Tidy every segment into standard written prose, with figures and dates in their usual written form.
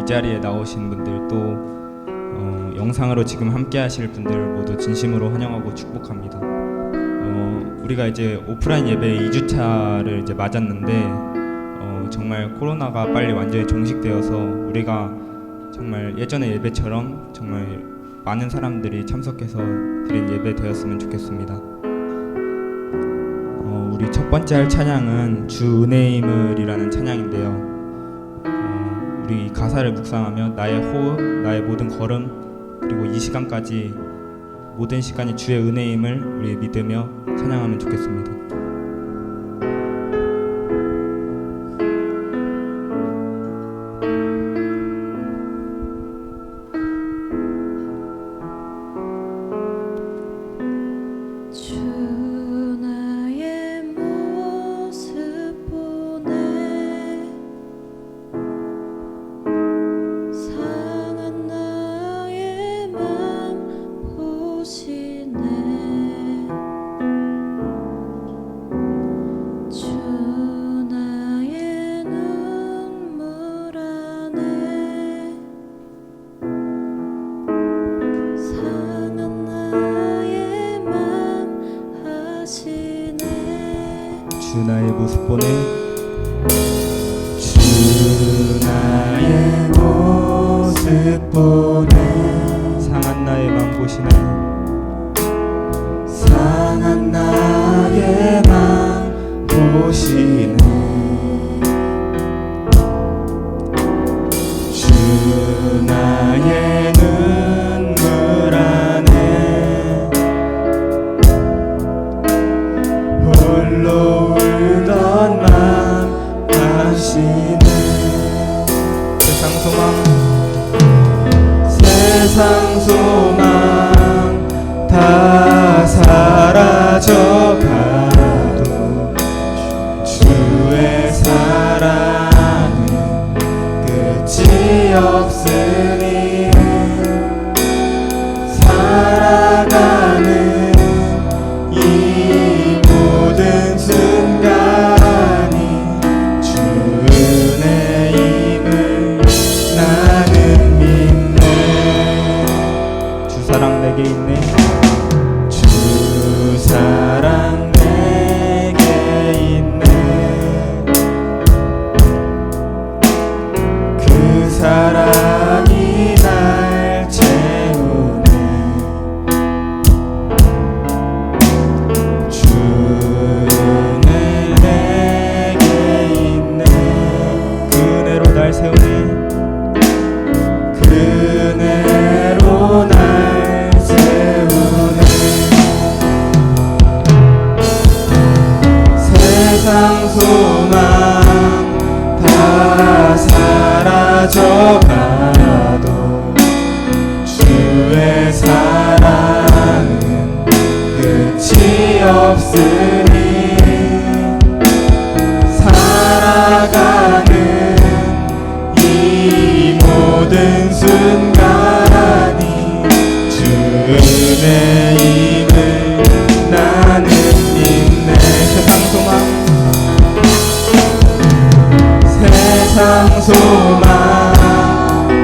자리에 나오신 분들 또 영상으로 지금 함께 하실 분들 모두 진심으로 환영하고 축복합니다. 우리가 이제 오프라인 예배 2주차를 이제 맞았는데 정말 코로나가 빨리 완전히 종식되어서 우리가 정말 예전의 예배처럼 정말 많은 사람들이 참석해서 드린 예배 되었으면 좋겠습니다. 우리 첫 번째 할 찬양은 주 은혜임을이라는 찬양인데요. 우리 이 가사를 묵상하며 나의 호흡, 나의 모든 걸음, 그리고 이 시간까지 모든 시간이 주의 은혜임을 우리 믿으며 찬양하면 좋겠습니다. 주 나의 모습 보네 주 나의 모습 보네 상한 나의 맘 보시네 상한 나의 맘 보시네 주 나의 눈물 안에 홀로 울던 맘 아시네 세상 소망 다 사라져가도 주의 사랑은 끝이 없으니 살아가는 이 모든 순간이 주 은혜임을 나는 믿네 주 사랑 내게 있네 주 사랑 내게 있네 그 사랑이 날 채우네 세우네 그 은혜로 날 세우네 세상 소망 다 사라져가도 주의 사랑은 끝이 없으니 살아가는 모든 순간이 주 은혜임을 나는 믿네 세상 소망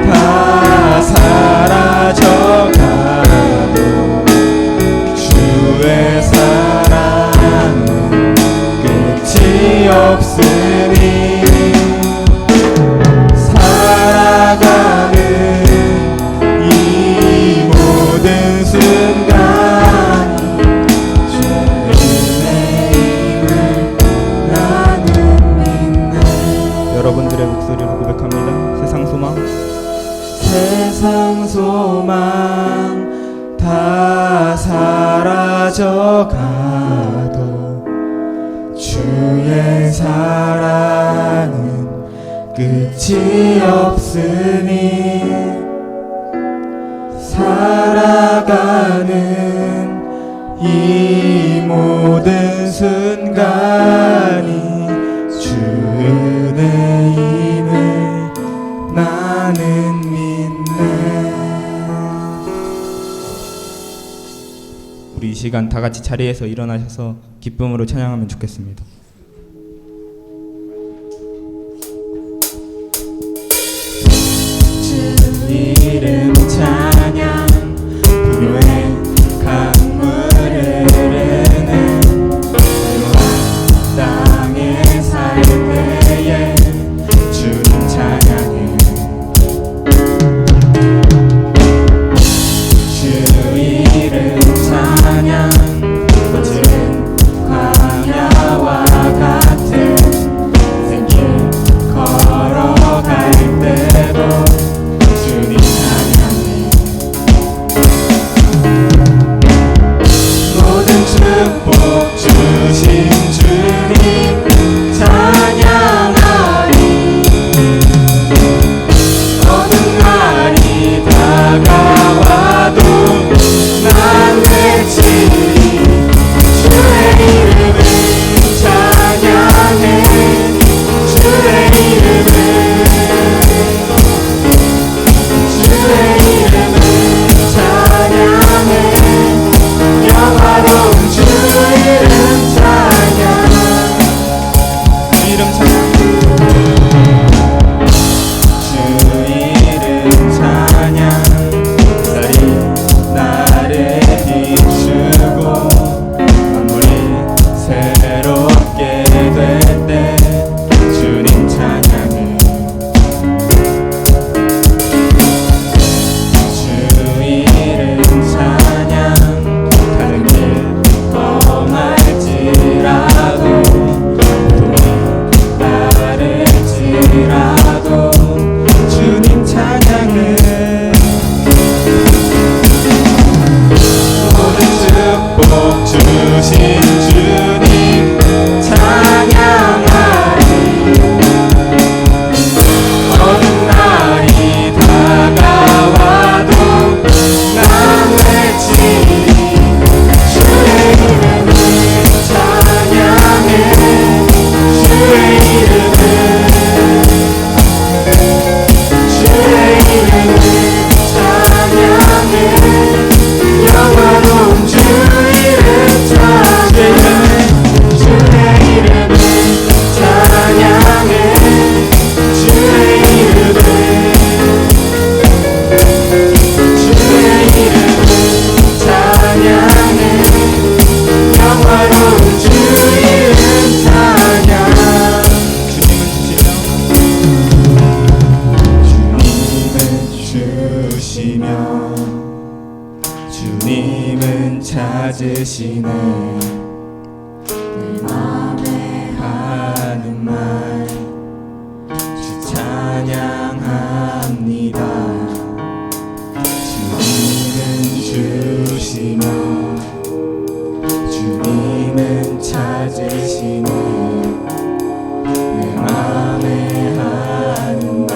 다 사라져가도 주의 사랑은 끝이 없으니 살아가는 이 모든 순간이 주의 은혜임을 나는 믿네 여러분들의 목소리로 고백합니다. 세상 소망 다 사라져가도 주의 사랑은 끝이 없으니 살아가는 이 모든 순간이 주 은혜임을 나는 믿네. 우리 이 시간 다 같이 자리에서 일어나셔서 기쁨으로 찬양하면 좋겠습니다. 이름 찬양 분노의 강물을 흐르는 불과 땅에 살 때에 주님 찬양해 주 이름 찬양 거칠은 광야와 같은 생길 걸어갈 때도 주님 찬양해 모든 축복 주신 주님 찬양하리 어느 날이 다가와도 난 외치리 주의 이름을 찬양해 주의 이름을 찬양해 영화로운 주 이름 찬양 이름 찬양 주 이름 찬양 햇살이 나를 비추고 만물이 새롭게 될 때 주님 찬양해 주 이름 찬양 가는 길 험할지라도 고통이 따를지라도 주님 찬양해 모든 축복 주신 주님 찬양하리 어느 날이 다가와도 난 외치리 주의 이름을 찬양해 주의 이름을 찬양해 영화로운 주 이름 찬양해 주의 이름을 찬양해 주의 이름을 찬양해 영화로운 주 이름 찬양 주님은 주시며 주님은 찾으시네 내 맘에 하는 말 주 찬양합니다 주님은 주시며 주님은 찾으시네 내 맘에 하는 말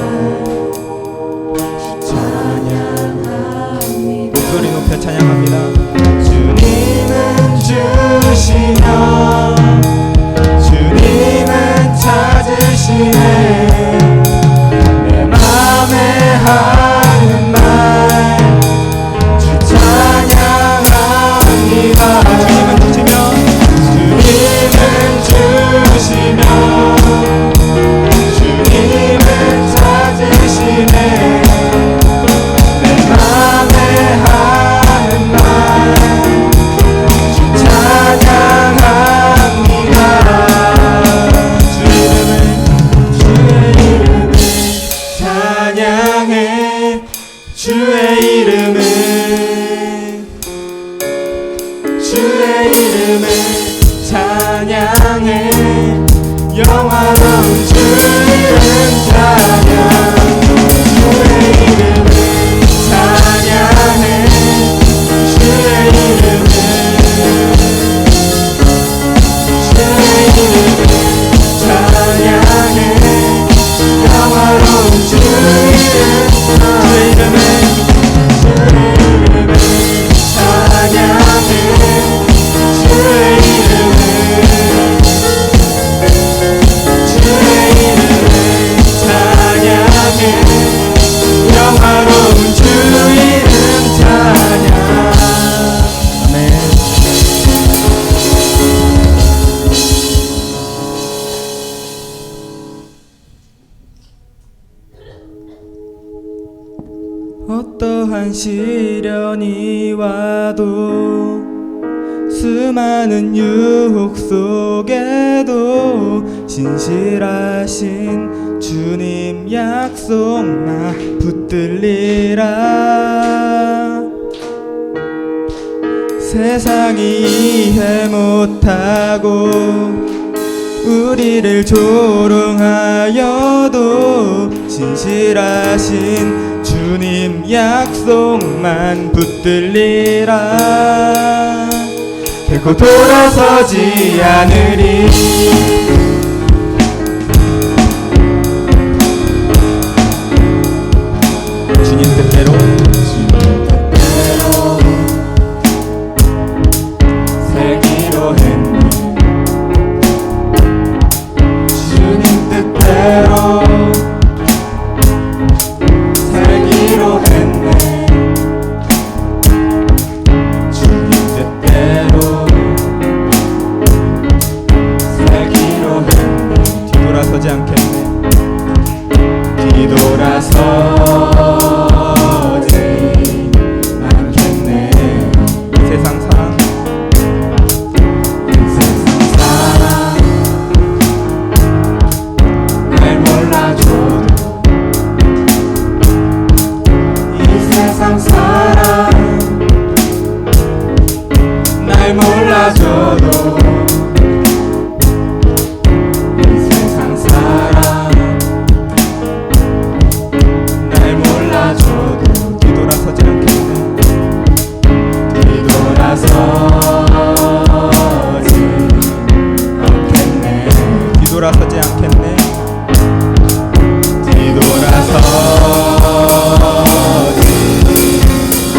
주 찬양합니다 목소리 높여 찬양합니다 주님은 주시며 주님은 찾으시네 내 맘에 하는 말 주 찬양합니다 주님은 주시며 주님은 주시며 주님은 찾으시네 내 맘에 하는 말 주 찬양합니다 주의 이름을 주의 이름을 찬양해 영화로운 주 이름 찬양 주의 이름을 찬양해 주의 이름을 찬양해 영화로운 주 이름 주의 이름을 찬양해 주의 이름을 주의 이름을 찬양해 어떠한 시련이 와도 수많은 유혹 속에도 신실하신 주님 약속만 붙들리라. 세상이 이해 못하고 우리를 조롱하여도 신실하신 주님 약속만 붙들리라. 결코 돌아서지 않으리. 주님 뜻대로 살기로 했네. 주님 뜻대로 살기로 했네. 주님 뜻대로 살기로 했네. 뒤돌아서지 않겠네. 뒤돌아서지 않겠네. 이 세상 사랑, 이 세상 사랑 날 몰라줘도, 이 세상 사랑 날 몰라줘도, 이 세상 사랑 날 몰라줘도 뒤돌아서지 않겠네. 뒤돌아서지 않겠네. 뒤돌아서지 않겠네. 뒤돌아서지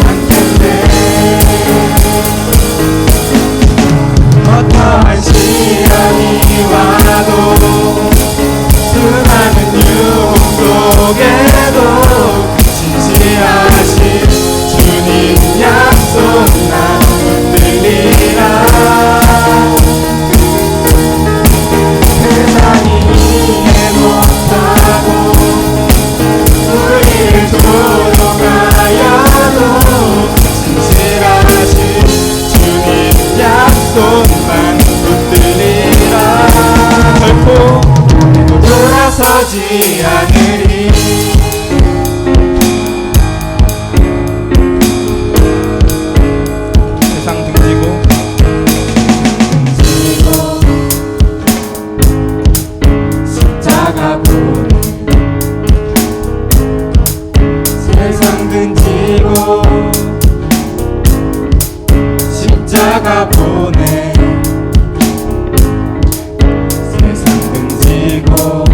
않겠네. 어떠한 시련이 와도 수많은 유혹 속에도 신실하신 주님 약속만 붙들리라. 세상이 이해 못하고 우리를 조롱하여도 신실하신 주님 약속만 붙들리라. 결코 돌아서지 않으리. 세상 등지고 십자가 보내. 세상 등지고 십자가 보내. 세상 등지고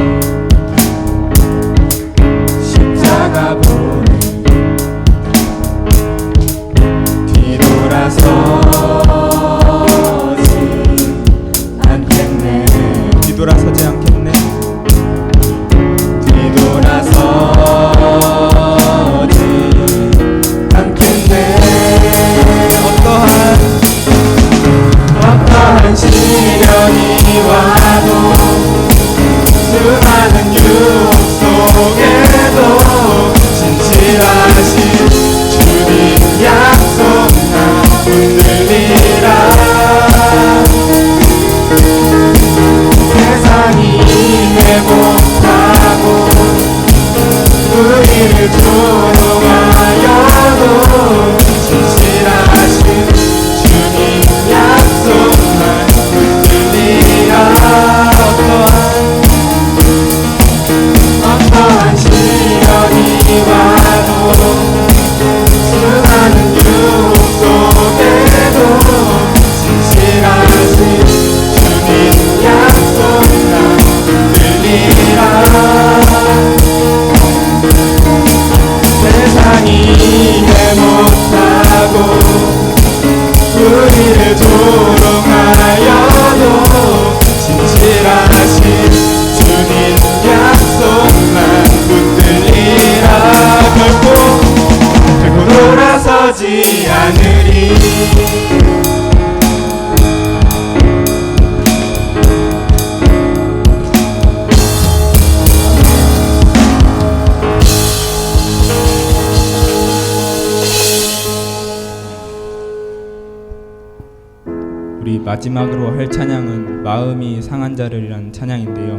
마지막으로 할 찬양은 마음이 상한 자를이라는 찬양인데요.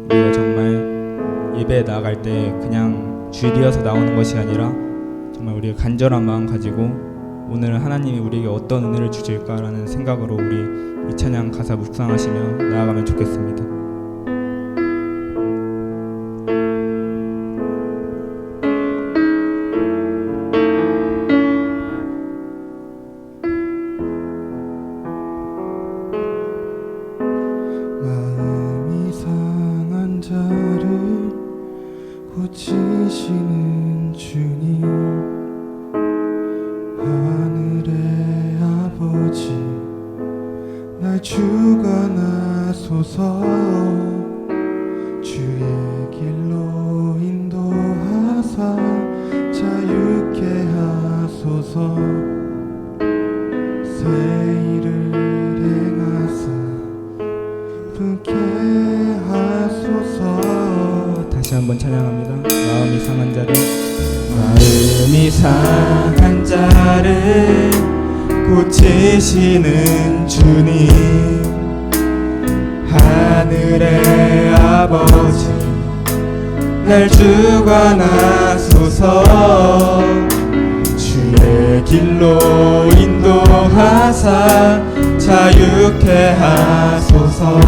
우리가 정말 예배에 나아갈 때 그냥 주일이어서 나오는 것이 아니라 정말 우리가 간절한 마음 가지고 오늘 하나님이 우리에게 어떤 은혜를 주실까라는 생각으로 우리 이 찬양 가사 묵상하시며 나아가면 좋겠습니다. 마음이 상한 자를 고치시는 주님, 하늘의 아버지 날 주관하소서. 주의 길로 인도하사 자유케 하소서. 새 일을 행하사 부게 하소서. 다시 한번 찬양합니다. 마음이 상한 자를 고치시는 주님, 하늘의 아버지 날 주관하소서. 주의 길로 인도하사 자유케 하소서.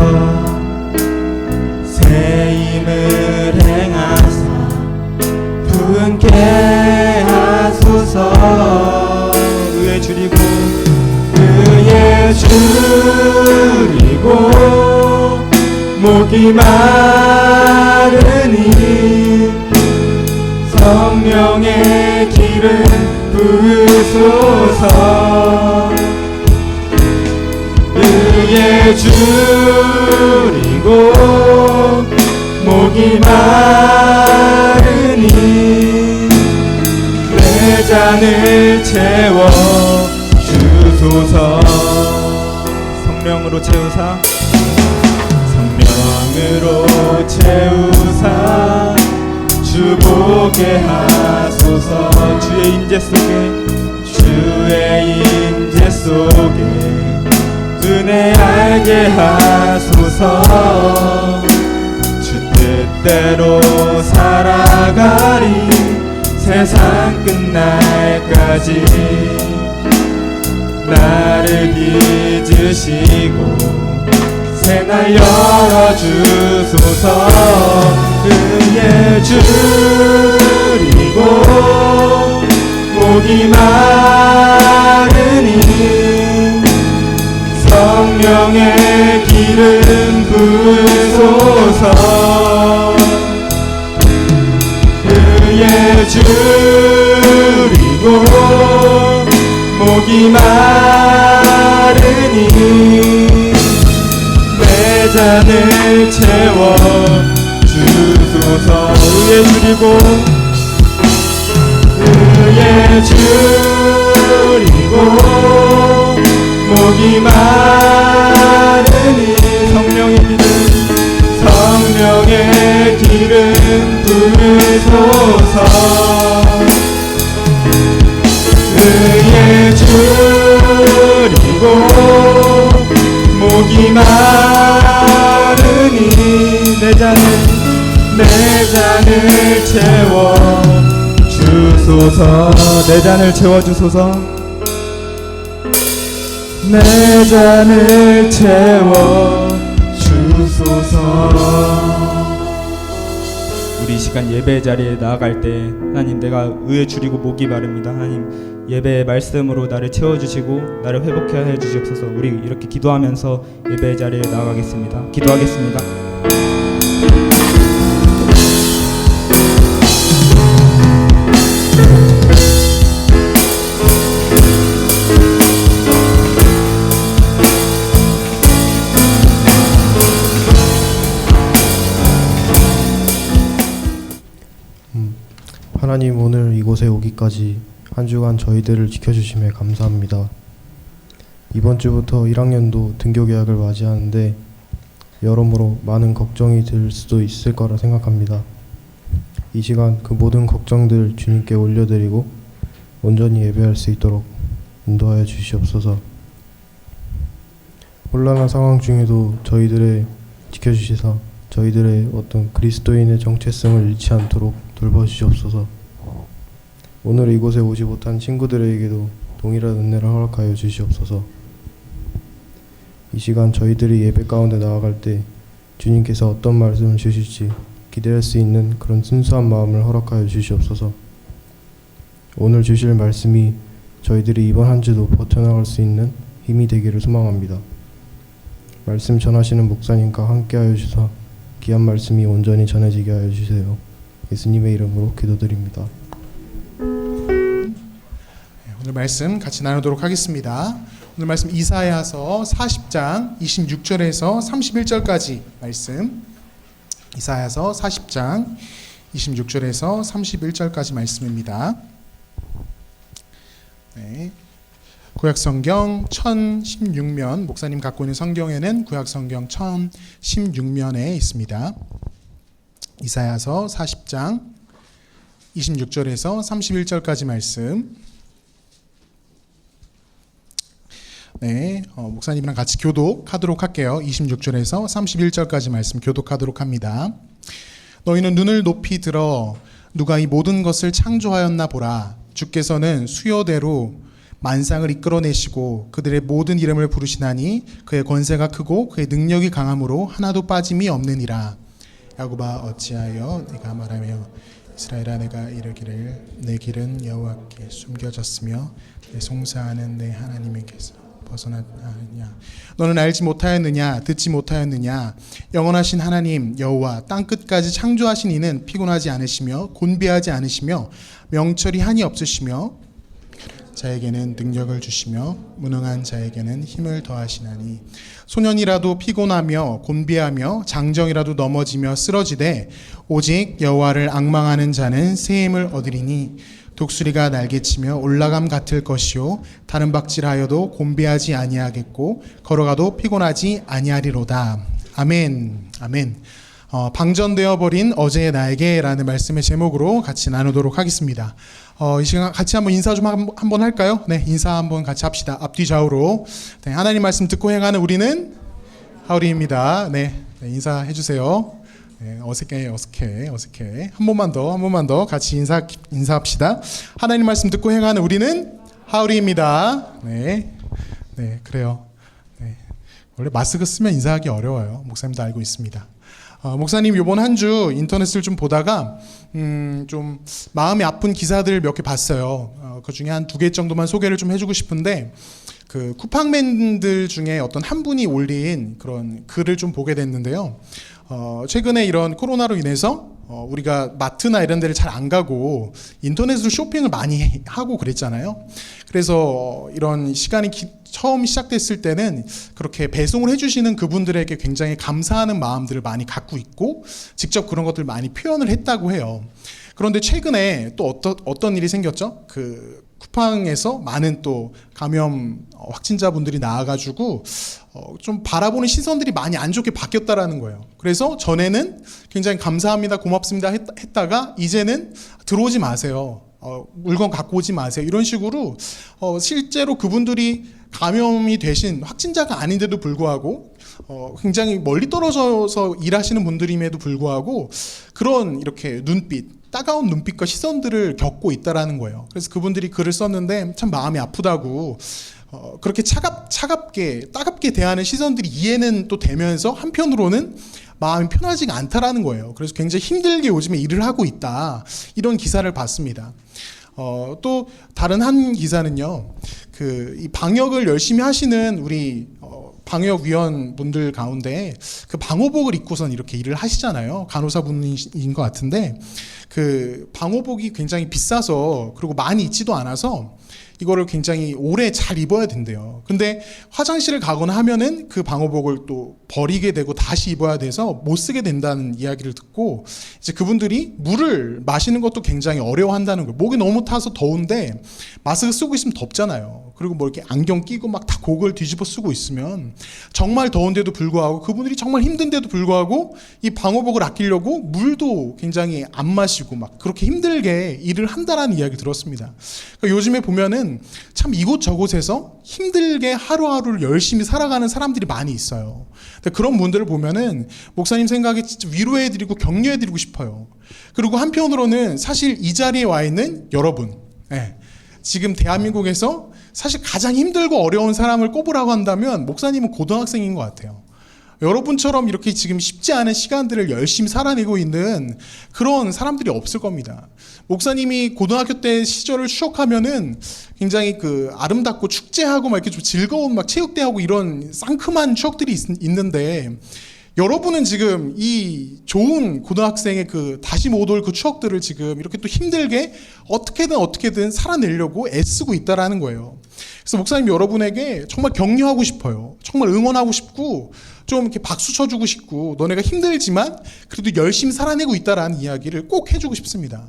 새 힘을 행하사 분케 하소서. 의에 줄이고 목이 마르니 성령의 기름 부으소서. 의에 줄이고 목이 마르니 내 잔을 채워 주소서. 성령으로 채우사 주보게 하소서. 주의 임재 속에 은혜 알게 하소서. 주 뜻대로 살아가리 세상 끝날까지. 나를 빚으시고 새날 열어주소서. 은혜 줄이고 목이 마르니 성령의 기름 부으소서. 은혜 줄이고 목이 마르니 내 잔을 채워 주소서. 의에 줄이고 목이 마르니 성령의 기름 부으소서. 의에 줄이고 목이 마르니 내 잔을 채워 주소서. 내 잔을 채워주소서. 내 잔을 채워 주소서. 우리 이 시간 예배 자리에 나아갈 때 하나님, 내가 의에 줄이고 목이 마릅니다. 하나님, 예배의 말씀으로 나를 채워주시고 나를 회복해 주시옵소서. 우리 이렇게 기도하면서 예배 자리에 나아가겠습니다. 기도하겠습니다. 하나님, 오늘 이곳에 오기까지 한 주간 저희들을 지켜주심에 감사합니다. 이번 주부터 1학년도 등교 개학을 맞이하는데 여러모로 많은 걱정이 들 수도 있을 거라 생각합니다. 이 시간 그 모든 걱정들 주님께 올려드리고 온전히 예배할 수 있도록 인도하여 주시옵소서. 혼란한 상황 중에도 저희들의 지켜주시사 저희들의 어떤 그리스도인의 정체성을 잃지 않도록 돌봐주시옵소서. 오늘 이곳에 오지 못한 친구들에게도 동일한 은혜를 허락하여 주시옵소서. 이 시간 저희들이 예배 가운데 나아갈 때 주님께서 어떤 말씀을 주실지 기대할 수 있는 그런 순수한 마음을 허락하여 주시옵소서. 오늘 주실 말씀이 저희들이 이번 한 주도 버텨나갈 수 있는 힘이 되기를 소망합니다. 말씀 전하시는 목사님과 함께하여 주사 귀한 말씀이 온전히 전해지게 하여 주세요. 예수님의 이름으로 기도드립니다. 오늘 말씀 같이 나누도록 하겠습니다. 오늘 말씀 이사야서 40장 26절에서 31절까지 말씀, 이사야서 40장 26절에서 31절까지 말씀입니다. 네. 구약성경 1016면, 목사님 갖고 있는 성경에는 구약성경 1016면에 있습니다. 이사야서 40장 26절에서 31절까지 말씀. 네, 목사님이랑 같이 교독하도록 할게요. 26절에서 31절까지 말씀 교독하도록 합니다. 너희는 눈을 높이 들어 누가 이 모든 것을 창조하였나 보라. 주께서는 수요대로 만상을 이끌어내시고 그들의 모든 이름을 부르시나니 그의 권세가 크고 그의 능력이 강함으로 하나도 빠짐이 없느니라. 야곱아 어찌하여 네가 말하며 이스라엘아 내가 이르기를 내 길은 여호와께 숨겨졌으며 내 송사하는 내 하나님에게서 벗어났느냐. 너는 알지 못하였느냐 듣지 못하였느냐. 영원하신 하나님 여호와 땅끝까지 창조하신 이는 피곤하지 않으시며 곤비하지 않으시며 명철이 한이 없으시며 자에게는 능력을 주시며 무능한 자에게는 힘을 더하시나니 소년이라도 피곤하며 곤비하며 장정이라도 넘어지며 쓰러지되 오직 여호와를 앙망하는 자는 새 힘을 얻으리니 독수리가 날개치며 올라감 같을 것이요 다른 박질하여도 곤비하지 아니하겠고 걸어가도 피곤하지 아니하리로다. 아멘. 아멘. 방전되어 버린 어제의 나에게라는 말씀의 제목으로 같이 나누도록 하겠습니다. 이 시간 같이 한번 인사 좀 한번 할까요? 네, 인사 한번 같이 합시다. 앞뒤 좌우로. 네, 하나님 말씀 듣고 행하는 우리는 하울이입니다. 네, 인사해 주세요. 네, 어색해. 한 번만 더 같이 인사합시다. 하나님 말씀 듣고 행하는 우리는 하울이입니다. 네, 그래요. 네, 원래 마스크 쓰면 인사하기 어려워요. 목사님도 알고 있습니다. 목사님 이번 한 주 인터넷을 좀 보다가 좀 마음이 아픈 기사들 몇 개 봤어요. 그 중에 한 2개 정도만 소개를 좀 해주고 싶은데 그 쿠팡맨들 중에 어떤 한 분이 올린 그런 글을 좀 보게 됐는데요. 최근에 이런 코로나로 인해서 우리가 마트나 이런 데를 잘 안 가고 인터넷으로 쇼핑을 많이 하고 그랬잖아요. 그래서 이런 시간이 처음 시작됐을 때는 그렇게 배송을 해주시는 그분들에게 굉장히 감사하는 마음들을 많이 갖고 있고 직접 그런 것들을 많이 표현을 했다고 해요. 그런데 최근에 또 어떤 일이 생겼죠? 그 쿠팡에서 많은 또 감염 확진자분들이 나와가지고 좀 바라보는 시선들이 많이 안 좋게 바뀌었다라는 거예요. 그래서 전에는 굉장히 감사합니다, 고맙습니다 했다가 이제는 들어오지 마세요. 물건 갖고 오지 마세요. 이런 식으로 실제로 그분들이 감염이 되신 확진자가 아닌데도 불구하고 굉장히 멀리 떨어져서 일하시는 분들임에도 불구하고 그런 이렇게 따가운 눈빛과 시선들을 겪고 있다라는 거예요. 그래서 그분들이 글을 썼는데 참 마음이 아프다고 그렇게 따갑게 대하는 시선들이 이해는 또 되면서 한편으로는 마음이 편하지가 않다라는 거예요. 그래서 굉장히 힘들게 요즘에 일을 하고 있다. 이런 기사를 봤습니다. 또 다른 한 기사는요. 이 방역을 열심히 하시는 우리 방역위원분들 가운데 그 방호복을 입고선 이렇게 일을 하시잖아요. 간호사분인 것 같은데 그 방호복이 굉장히 비싸서 그리고 많이 있지도 않아서 이거를 굉장히 오래 잘 입어야 된대요. 근데 화장실을 가거나 하면은 그 방호복을 또 버리게 되고 다시 입어야 돼서 못 쓰게 된다는 이야기를 듣고 이제 그분들이 물을 마시는 것도 굉장히 어려워한다는 거예요. 목이 너무 타서 더운데 마스크 쓰고 있으면 덥잖아요. 그리고 뭐 이렇게 안경 끼고 막 다 곡을 뒤집어 쓰고 있으면 정말 더운데도 불구하고 그분들이 정말 힘든데도 불구하고 이 방호복을 아끼려고 물도 굉장히 안 마시고 마시고 막 그렇게 힘들게 일을 한다라는 이야기 들었습니다. 그러니까 요즘에 보면은 참 이곳저곳에서 힘들게 하루하루를 열심히 살아가는 사람들이 많이 있어요. 근데 그런 분들을 보면은 목사님 생각에 진짜 위로해드리고 격려해드리고 싶어요. 그리고 한편으로는 사실 이 자리에 와 있는 여러분, 지금 대한민국에서 사실 가장 힘들고 어려운 사람을 꼽으라고 한다면 목사님은 고등학생인 것 같아요. 여러분처럼 이렇게 지금 쉽지 않은 시간들을 열심히 살아내고 있는 그런 사람들이 없을 겁니다. 목사님이 고등학교 때 시절을 추억하면은 굉장히 그 아름답고 축제하고 막 이렇게 좀 즐거운 막 체육대하고 이런 상큼한 추억들이 있는데, 여러분은 지금 이 좋은 고등학생의 그 다시 못 올 그 추억들을 지금 이렇게 또 힘들게 어떻게든 살아내려고 애쓰고 있다라는 거예요. 그래서 목사님 여러분에게 정말 격려하고 싶어요. 정말 응원하고 싶고 좀 이렇게 박수 쳐주고 싶고, 너네가 힘들지만 그래도 열심히 살아내고 있다라는 이야기를 꼭 해주고 싶습니다.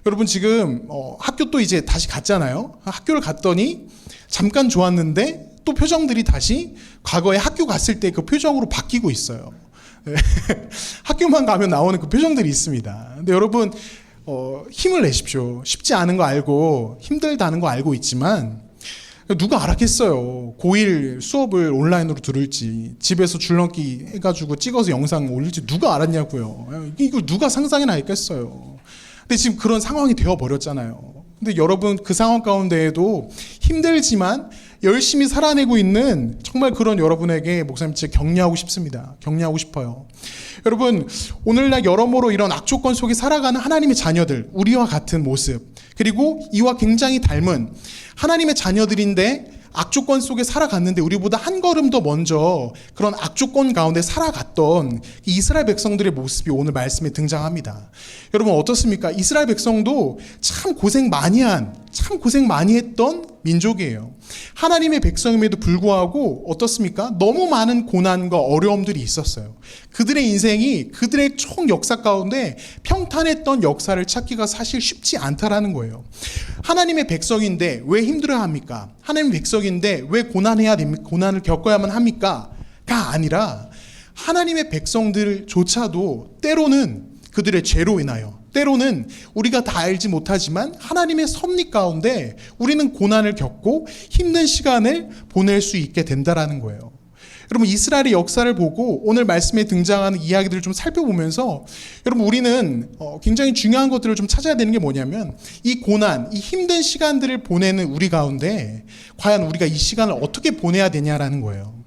여러분 지금 학교 또 이제 다시 갔잖아요. 학교를 갔더니 잠깐 좋았는데 또 표정들이 다시 과거에 학교 갔을 때 그 표정으로 바뀌고 있어요. 학교만 가면 나오는 그 표정들이 있습니다. 근데 여러분 힘을 내십시오. 쉽지 않은 거 알고 힘들다는 거 알고 있지만 누가 알았겠어요. 고1 수업을 온라인으로 들을지, 집에서 줄넘기 해가지고 찍어서 영상 올릴지 누가 알았냐고요. 이거 누가 상상이나 했겠어요. 근데 지금 그런 상황이 되어버렸잖아요. 근데 여러분 그 상황 가운데에도 힘들지만 열심히 살아내고 있는 정말 그런 여러분에게 목사님 진짜 격려하고 싶습니다. 격려하고 싶어요. 여러분 오늘날 여러모로 이런 악조건 속에 살아가는 하나님의 자녀들, 우리와 같은 모습, 그리고 이와 굉장히 닮은 하나님의 자녀들인데 악조건 속에 살아갔는데 우리보다 한 걸음 더 먼저 그런 악조건 가운데 살아갔던 이스라엘 백성들의 모습이 오늘 말씀에 등장합니다. 여러분 어떻습니까? 이스라엘 백성도 참 고생 많이 했던 민족이에요. 하나님의 백성임에도 불구하고 어떻습니까? 너무 많은 고난과 어려움들이 있었어요. 그들의 인생이 그들의 총 역사 가운데 평탄했던 역사를 찾기가 사실 쉽지 않다라는 거예요. 하나님의 백성인데 왜 힘들어합니까? 하나님의 백성인데 왜 고난을 겪어야만 합니까? 가 아니라 하나님의 백성들조차도 때로는 그들의 죄로 인하여, 때로는 우리가 다 알지 못하지만 하나님의 섭리 가운데 우리는 고난을 겪고 힘든 시간을 보낼 수 있게 된다라는 거예요. 여러분 이스라엘의 역사를 보고 오늘 말씀에 등장하는 이야기들을 좀 살펴보면서 여러분 우리는 굉장히 중요한 것들을 좀 찾아야 되는 게 뭐냐면, 이 고난, 이 힘든 시간들을 보내는 우리 가운데 과연 우리가 이 시간을 어떻게 보내야 되냐라는 거예요.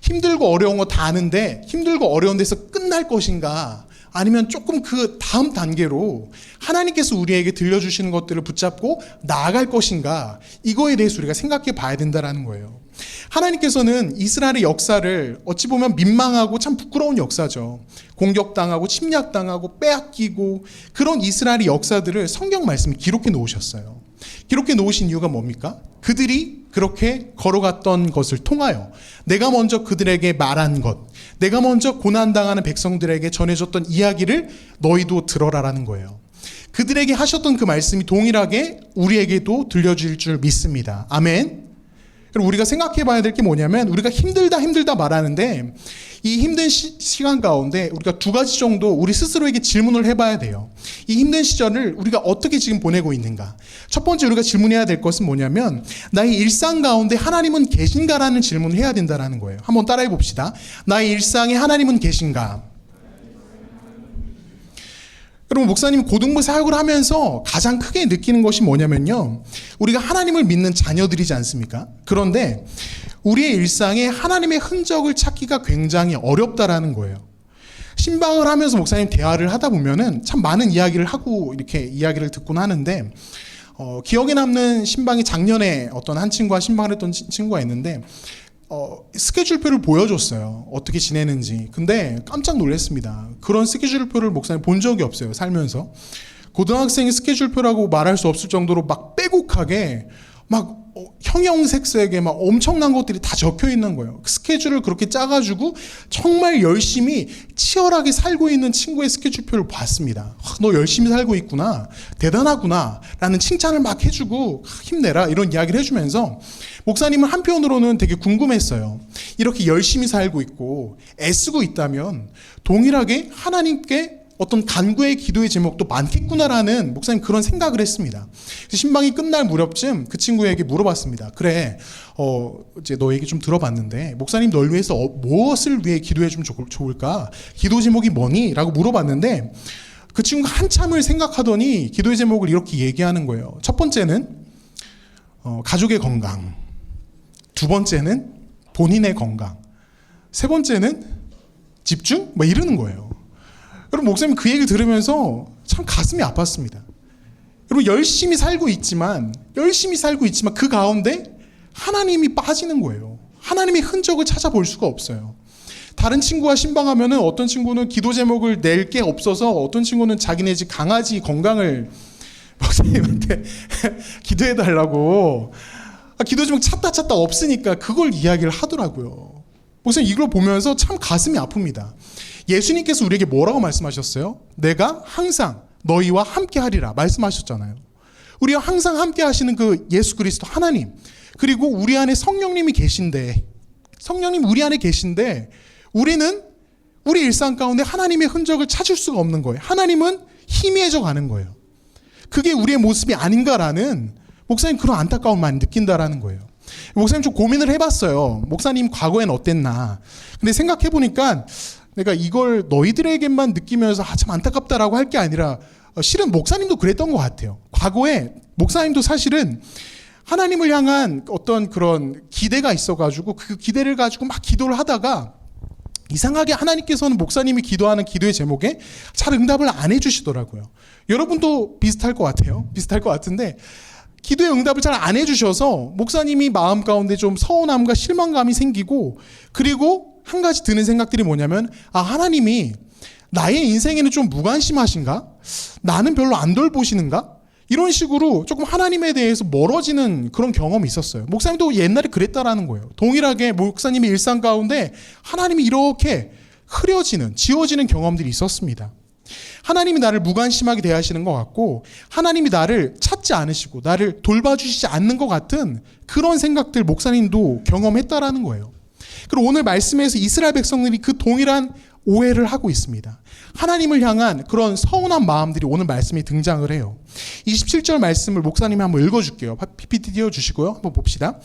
힘들고 어려운 거 다 아는데 힘들고 어려운 데서 끝날 것인가, 아니면 조금 그 다음 단계로 하나님께서 우리에게 들려주시는 것들을 붙잡고 나아갈 것인가, 이거에 대해서 우리가 생각해 봐야 된다는 거예요. 하나님께서는 이스라엘의 역사를 어찌 보면 민망하고 참 부끄러운 역사죠. 공격당하고 침략당하고 빼앗기고 그런 이스라엘의 역사들을 성경 말씀에 기록해 놓으셨어요. 기록해 놓으신 이유가 뭡니까? 그들이 그렇게 걸어갔던 것을 통하여 내가 먼저 그들에게 말한 것, 내가 먼저 고난당하는 백성들에게 전해줬던 이야기를 너희도 들어라라는 거예요. 그들에게 하셨던 그 말씀이 동일하게 우리에게도 들려줄 줄 믿습니다. 아멘. 그리고 우리가 생각해 봐야 될 게 뭐냐면, 우리가 힘들다 말하는데 이 힘든 시간 가운데 우리가 두 가지 정도 우리 스스로에게 질문을 해봐야 돼요. 이 힘든 시절을 우리가 어떻게 지금 보내고 있는가. 첫 번째 우리가 질문해야 될 것은 뭐냐면, 나의 일상 가운데 하나님은 계신가라는 질문을 해야 된다는 거예요. 한번 따라해 봅시다. 나의 일상에 하나님은 계신가. 여러분 목사님이 고등부 사역을 하면서 가장 크게 느끼는 것이 뭐냐면요, 우리가 하나님을 믿는 자녀들이지 않습니까? 그런데 우리의 일상에 하나님의 흔적을 찾기가 굉장히 어렵다라는 거예요. 신방을 하면서 목사님 대화를 하다 보면은 참 많은 이야기를 하고 이렇게 이야기를 듣곤 하는데, 기억에 남는 신방이 작년에 어떤 한 친구와 신방을 했던 친구가 있는데 스케줄표를 보여줬어요. 어떻게 지내는지. 근데 깜짝 놀랐습니다. 그런 스케줄표를 목사님 본 적이 없어요, 살면서. 고등학생의 스케줄표라고 말할 수 없을 정도로 막 빼곡하게 막 형형색색의 막 엄청난 것들이 다 적혀 있는 거예요. 그 스케줄을 그렇게 짜가지고 정말 열심히 치열하게 살고 있는 친구의 스케줄표를 봤습니다. 너 열심히 살고 있구나, 대단하구나 라는 칭찬을 막 해주고 힘내라 이런 이야기를 해주면서, 목사님은 한편으로는 되게 궁금했어요. 이렇게 열심히 살고 있고 애쓰고 있다면 동일하게 하나님께 어떤 간구의 기도의 제목도 많겠구나라는 목사님 그런 생각을 했습니다. 신방이 끝날 무렵쯤 그 친구에게 물어봤습니다. 그래, 이제 너 얘기 좀 들어봤는데 목사님 널 위해서 무엇을 위해 기도해 주면 좋을까? 기도 제목이 뭐니? 라고 물어봤는데 그 친구가 한참을 생각하더니 기도의 제목을 이렇게 얘기하는 거예요. 첫 번째는 가족의 건강, 두 번째는 본인의 건강, 세 번째는 집중? 막 이러는 거예요. 여러분, 목사님 그 얘기를 들으면서 참 가슴이 아팠습니다. 여러분, 열심히 살고 있지만 그 가운데 하나님이 빠지는 거예요. 하나님의 흔적을 찾아볼 수가 없어요. 다른 친구와 신방하면은 어떤 친구는 기도 제목을 낼 게 없어서 어떤 친구는 자기네 집 강아지 건강을 목사님한테 기도해달라고 기도 제목 찾다 없으니까 그걸 이야기를 하더라고요. 목사님 이걸 보면서 참 가슴이 아픕니다. 예수님께서 우리에게 뭐라고 말씀하셨어요? 내가 항상 너희와 함께 하리라 말씀하셨잖아요. 우리와 항상 함께 하시는 그 예수 그리스도 하나님, 그리고 우리 안에 성령님이 계신데, 성령님 우리 안에 계신데 우리는 우리 일상 가운데 하나님의 흔적을 찾을 수가 없는 거예요. 하나님은 희미해져 가는 거예요. 그게 우리의 모습이 아닌가라는 목사님 그런 안타까움을 많이 느낀다라는 거예요. 목사님 좀 고민을 해봤어요. 목사님 과거엔 어땠나. 근데 생각해보니까 내가 이걸 너희들에게만 느끼면서 참 안타깝다라고 할 게 아니라 실은 목사님도 그랬던 것 같아요. 과거에 목사님도 사실은 하나님을 향한 어떤 그런 기대가 있어가지고 그 기대를 가지고 막 기도를 하다가 이상하게 하나님께서는 목사님이 기도하는 기도의 제목에 잘 응답을 안 해주시더라고요. 여러분도 비슷할 것 같아요. 비슷할 것 같은데 기도의 응답을 잘 안 해주셔서 목사님이 마음 가운데 좀 서운함과 실망감이 생기고, 그리고 한 가지 드는 생각들이 뭐냐면 하나님이 나의 인생에는 좀 무관심하신가? 나는 별로 안 돌보시는가? 이런 식으로 조금 하나님에 대해서 멀어지는 그런 경험이 있었어요. 목사님도 옛날에 그랬다라는 거예요. 동일하게 목사님의 일상 가운데 하나님이 이렇게 흐려지는, 지워지는 경험들이 있었습니다. 하나님이 나를 무관심하게 대하시는 것 같고, 하나님이 나를 찾지 않으시고 나를 돌봐주시지 않는 것 같은 그런 생각들 목사님도 경험했다라는 거예요. 그리고 오늘 말씀에서 이스라엘 백성들이 그 동일한 오해를 하고 있습니다. 하나님을 향한 그런 서운한 마음들이 오늘 말씀에 등장을 해요. 27절 말씀을 목사님이 한번 읽어줄게요. PPT 띄워주시고요. 한번 봅시다.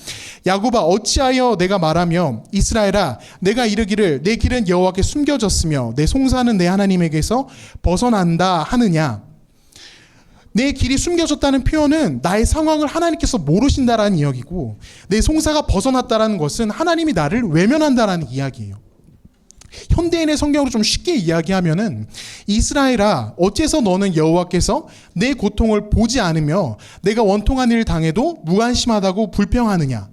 야곱아, 어찌하여 내가 말하며 이스라엘아, 내가 이르기를 내 길은 여호와께 숨겨졌으며 내 송사는 내 하나님에게서 벗어난다 하느냐. 내 길이 숨겨졌다는 표현은 나의 상황을 하나님께서 모르신다라는 이야기고, 내 송사가 벗어났다라는 것은 하나님이 나를 외면한다라는 이야기예요. 현대인의 성경으로 좀 쉽게 이야기하면은 이스라엘아, 어째서 너는 여호와께서 내 고통을 보지 않으며 내가 원통한 일을 당해도 무관심하다고 불평하느냐.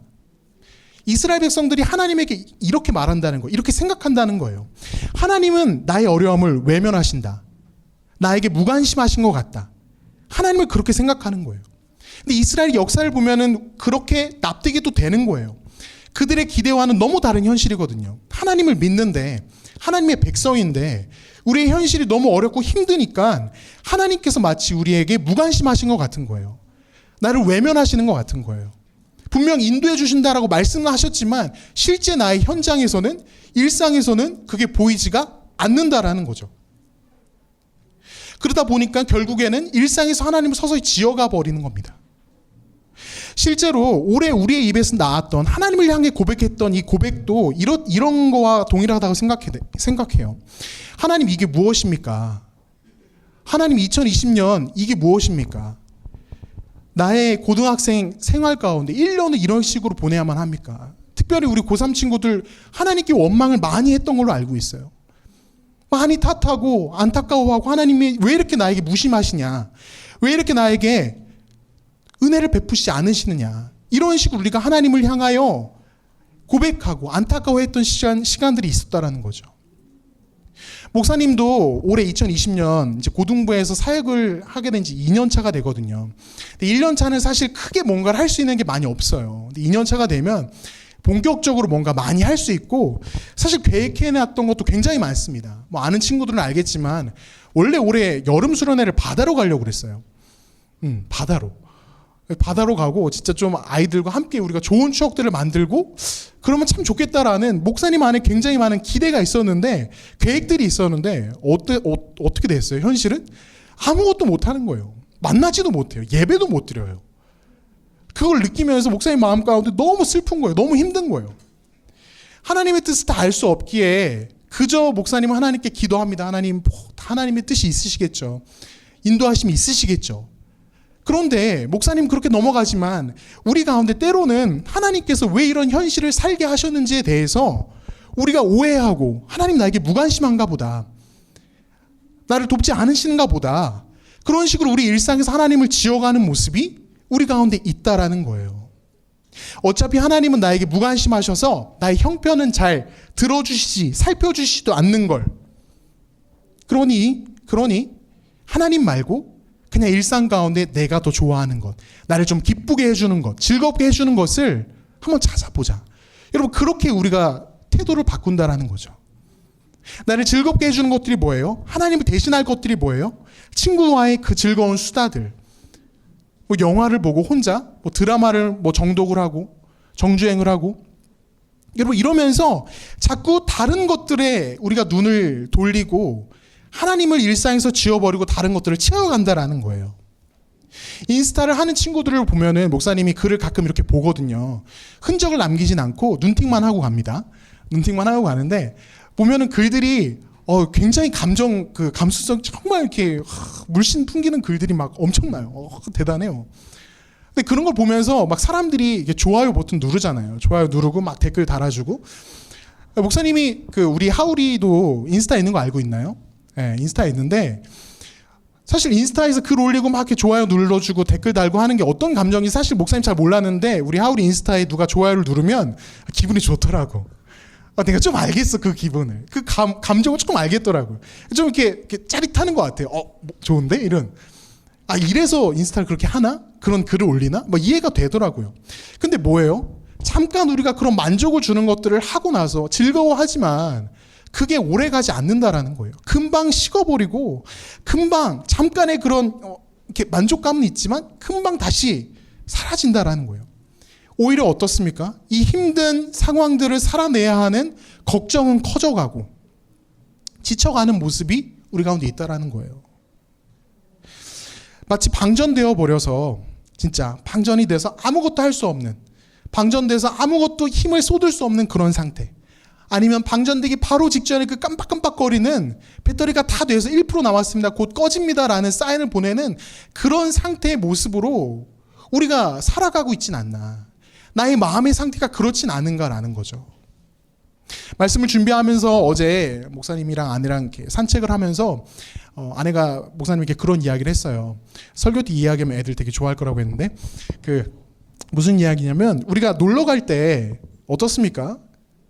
이스라엘 백성들이 하나님에게 이렇게 말한다는 거예요. 이렇게 생각한다는 거예요. 하나님은 나의 어려움을 외면하신다. 나에게 무관심하신 것 같다. 하나님을 그렇게 생각하는 거예요. 근데 이스라엘 역사를 보면은 그렇게 납득이 또 되는 거예요. 그들의 기대와는 너무 다른 현실이거든요. 하나님을 믿는데, 하나님의 백성인데 우리의 현실이 너무 어렵고 힘드니까 하나님께서 마치 우리에게 무관심하신 것 같은 거예요. 나를 외면하시는 것 같은 거예요. 분명 인도해 주신다라고 말씀을 하셨지만 실제 나의 현장에서는, 일상에서는 그게 보이지가 않는다라는 거죠. 그러다 보니까 결국에는 일상에서 하나님을 서서히 지어가 버리는 겁니다. 실제로 올해 우리의 입에서 나왔던 하나님을 향해 고백했던 이 고백도 이런 거와 동일하다고 생각해요. 하나님, 이게 무엇입니까? 하나님, 2020년 이게 무엇입니까? 나의 고등학생 생활 가운데 1년을 이런 식으로 보내야만 합니까? 특별히 우리 고3 친구들 하나님께 원망을 많이 했던 걸로 알고 있어요. 많이 탓하고 안타까워하고, 하나님이 왜 이렇게 나에게 무심하시냐, 왜 이렇게 나에게 은혜를 베푸시지 않으시느냐, 이런 식으로 우리가 하나님을 향하여 고백하고 안타까워했던 시간들이 있었다라는 거죠. 목사님도 올해 2020년 이제 고등부에서 사역을 하게 된 지 2년 차가 되거든요. 근데 1년 차는 사실 크게 뭔가를 할 수 있는 게 많이 없어요. 근데 2년 차가 되면 본격적으로 뭔가 많이 할 수 있고, 사실 계획해놨던 것도 굉장히 많습니다. 뭐 아는 친구들은 알겠지만 원래 올해 여름 수련회를 바다로 가려고 그랬어요. 바다로. 바다로 가고 진짜 좀 아이들과 함께 우리가 좋은 추억들을 만들고 그러면 참 좋겠다라는 목사님 안에 굉장히 많은 기대가 있었는데 계획들이 있었는데 어떻게 됐어요? 현실은 아무것도 못하는 거예요. 만나지도 못해요. 예배도 못 드려요. 그걸 느끼면서 목사님 마음 가운데 너무 슬픈 거예요. 너무 힘든 거예요. 하나님의 뜻을 다 알 수 없기에 그저 목사님은 하나님께 기도합니다. 하나님, 하나님의 뜻이 있으시겠죠. 인도하심이 있으시겠죠. 그런데 목사님 그렇게 넘어가지만 우리 가운데 때로는 하나님께서 왜 이런 현실을 살게 하셨는지에 대해서 우리가 오해하고 하나님 나에게 무관심한가 보다. 나를 돕지 않으시는가 보다. 그런 식으로 우리 일상에서 하나님을 지어가는 모습이 우리 가운데 있다라는 거예요. 어차피 하나님은 나에게 무관심하셔서 나의 형편은 잘 들어주시지 살펴주시지도 않는 걸. 그러니 하나님 말고 그냥 일상 가운데 내가 더 좋아하는 것, 나를 좀 기쁘게 해주는 것, 즐겁게 해주는 것을 한번 찾아보자. 여러분 그렇게 우리가 태도를 바꾼다라는 거죠. 나를 즐겁게 해주는 것들이 뭐예요? 하나님을 대신할 것들이 뭐예요? 친구와의 그 즐거운 수다들, 뭐 영화를 보고 혼자 뭐 드라마를 뭐 정독을 하고 정주행을 하고 여러분 이러면서 자꾸 다른 것들에 우리가 눈을 돌리고 하나님을 일상에서 지워버리고 다른 것들을 채워간다라는 거예요. 인스타를 하는 친구들을 보면은 목사님이 글을 가끔 이렇게 보거든요. 흔적을 남기진 않고 눈팅만 하고 갑니다. 눈팅만 하고 가는데 보면은 글들이 굉장히 감수성 정말 이렇게 물씬 풍기는 글들이 막 엄청나요. 대단해요. 근데 그런 걸 보면서 막 사람들이 이게 좋아요 버튼 누르잖아요. 좋아요 누르고 막 댓글 달아주고. 목사님이 우리 하울이도 인스타 있는 거 알고 있나요? 네, 인스타에 있는데 사실 인스타에서 글 올리고 막 이렇게 좋아요 눌러주고 댓글 달고 하는 게 어떤 감정인지 사실 목사님 잘 몰랐는데 우리 하울이 인스타에 누가 좋아요를 누르면 기분이 좋더라고. 내가 좀 알겠어 그 기분을. 그 감정을 조금 알겠더라고요. 좀 이렇게 짜릿하는 것 같아요. 좋은데? 이런. 이래서 인스타를 그렇게 하나? 그런 글을 올리나? 이해가 되더라고요. 근데 뭐예요? 잠깐 우리가 그런 만족을 주는 것들을 하고 나서 즐거워하지만 그게 오래가지 않는다라는 거예요. 금방 식어버리고 금방 잠깐의 그런 이렇게 만족감은 있지만 금방 다시 사라진다라는 거예요. 오히려 어떻습니까? 이 힘든 상황들을 살아내야 하는 걱정은 커져가고 지쳐가는 모습이 우리 가운데 있다라는 거예요. 마치 방전되어 버려서 진짜 방전이 돼서 아무것도 할 수 없는, 방전돼서 아무것도 힘을 쏟을 수 없는 그런 상태. 아니면 방전되기 바로 직전에 그 깜빡깜빡거리는 배터리가 다 돼서 1% 남았습니다. 곧 꺼집니다라는 사인을 보내는 그런 상태의 모습으로 우리가 살아가고 있진 않나. 나의 마음의 상태가 그렇진 않은가라는 거죠. 말씀을 준비하면서 어제 목사님이랑 아내랑 이렇게 산책을 하면서 아내가 목사님께 그런 이야기를 했어요. 설교 때 이야기하면 애들 되게 좋아할 거라고 했는데 무슨 이야기냐면 우리가 놀러 갈 때 어떻습니까?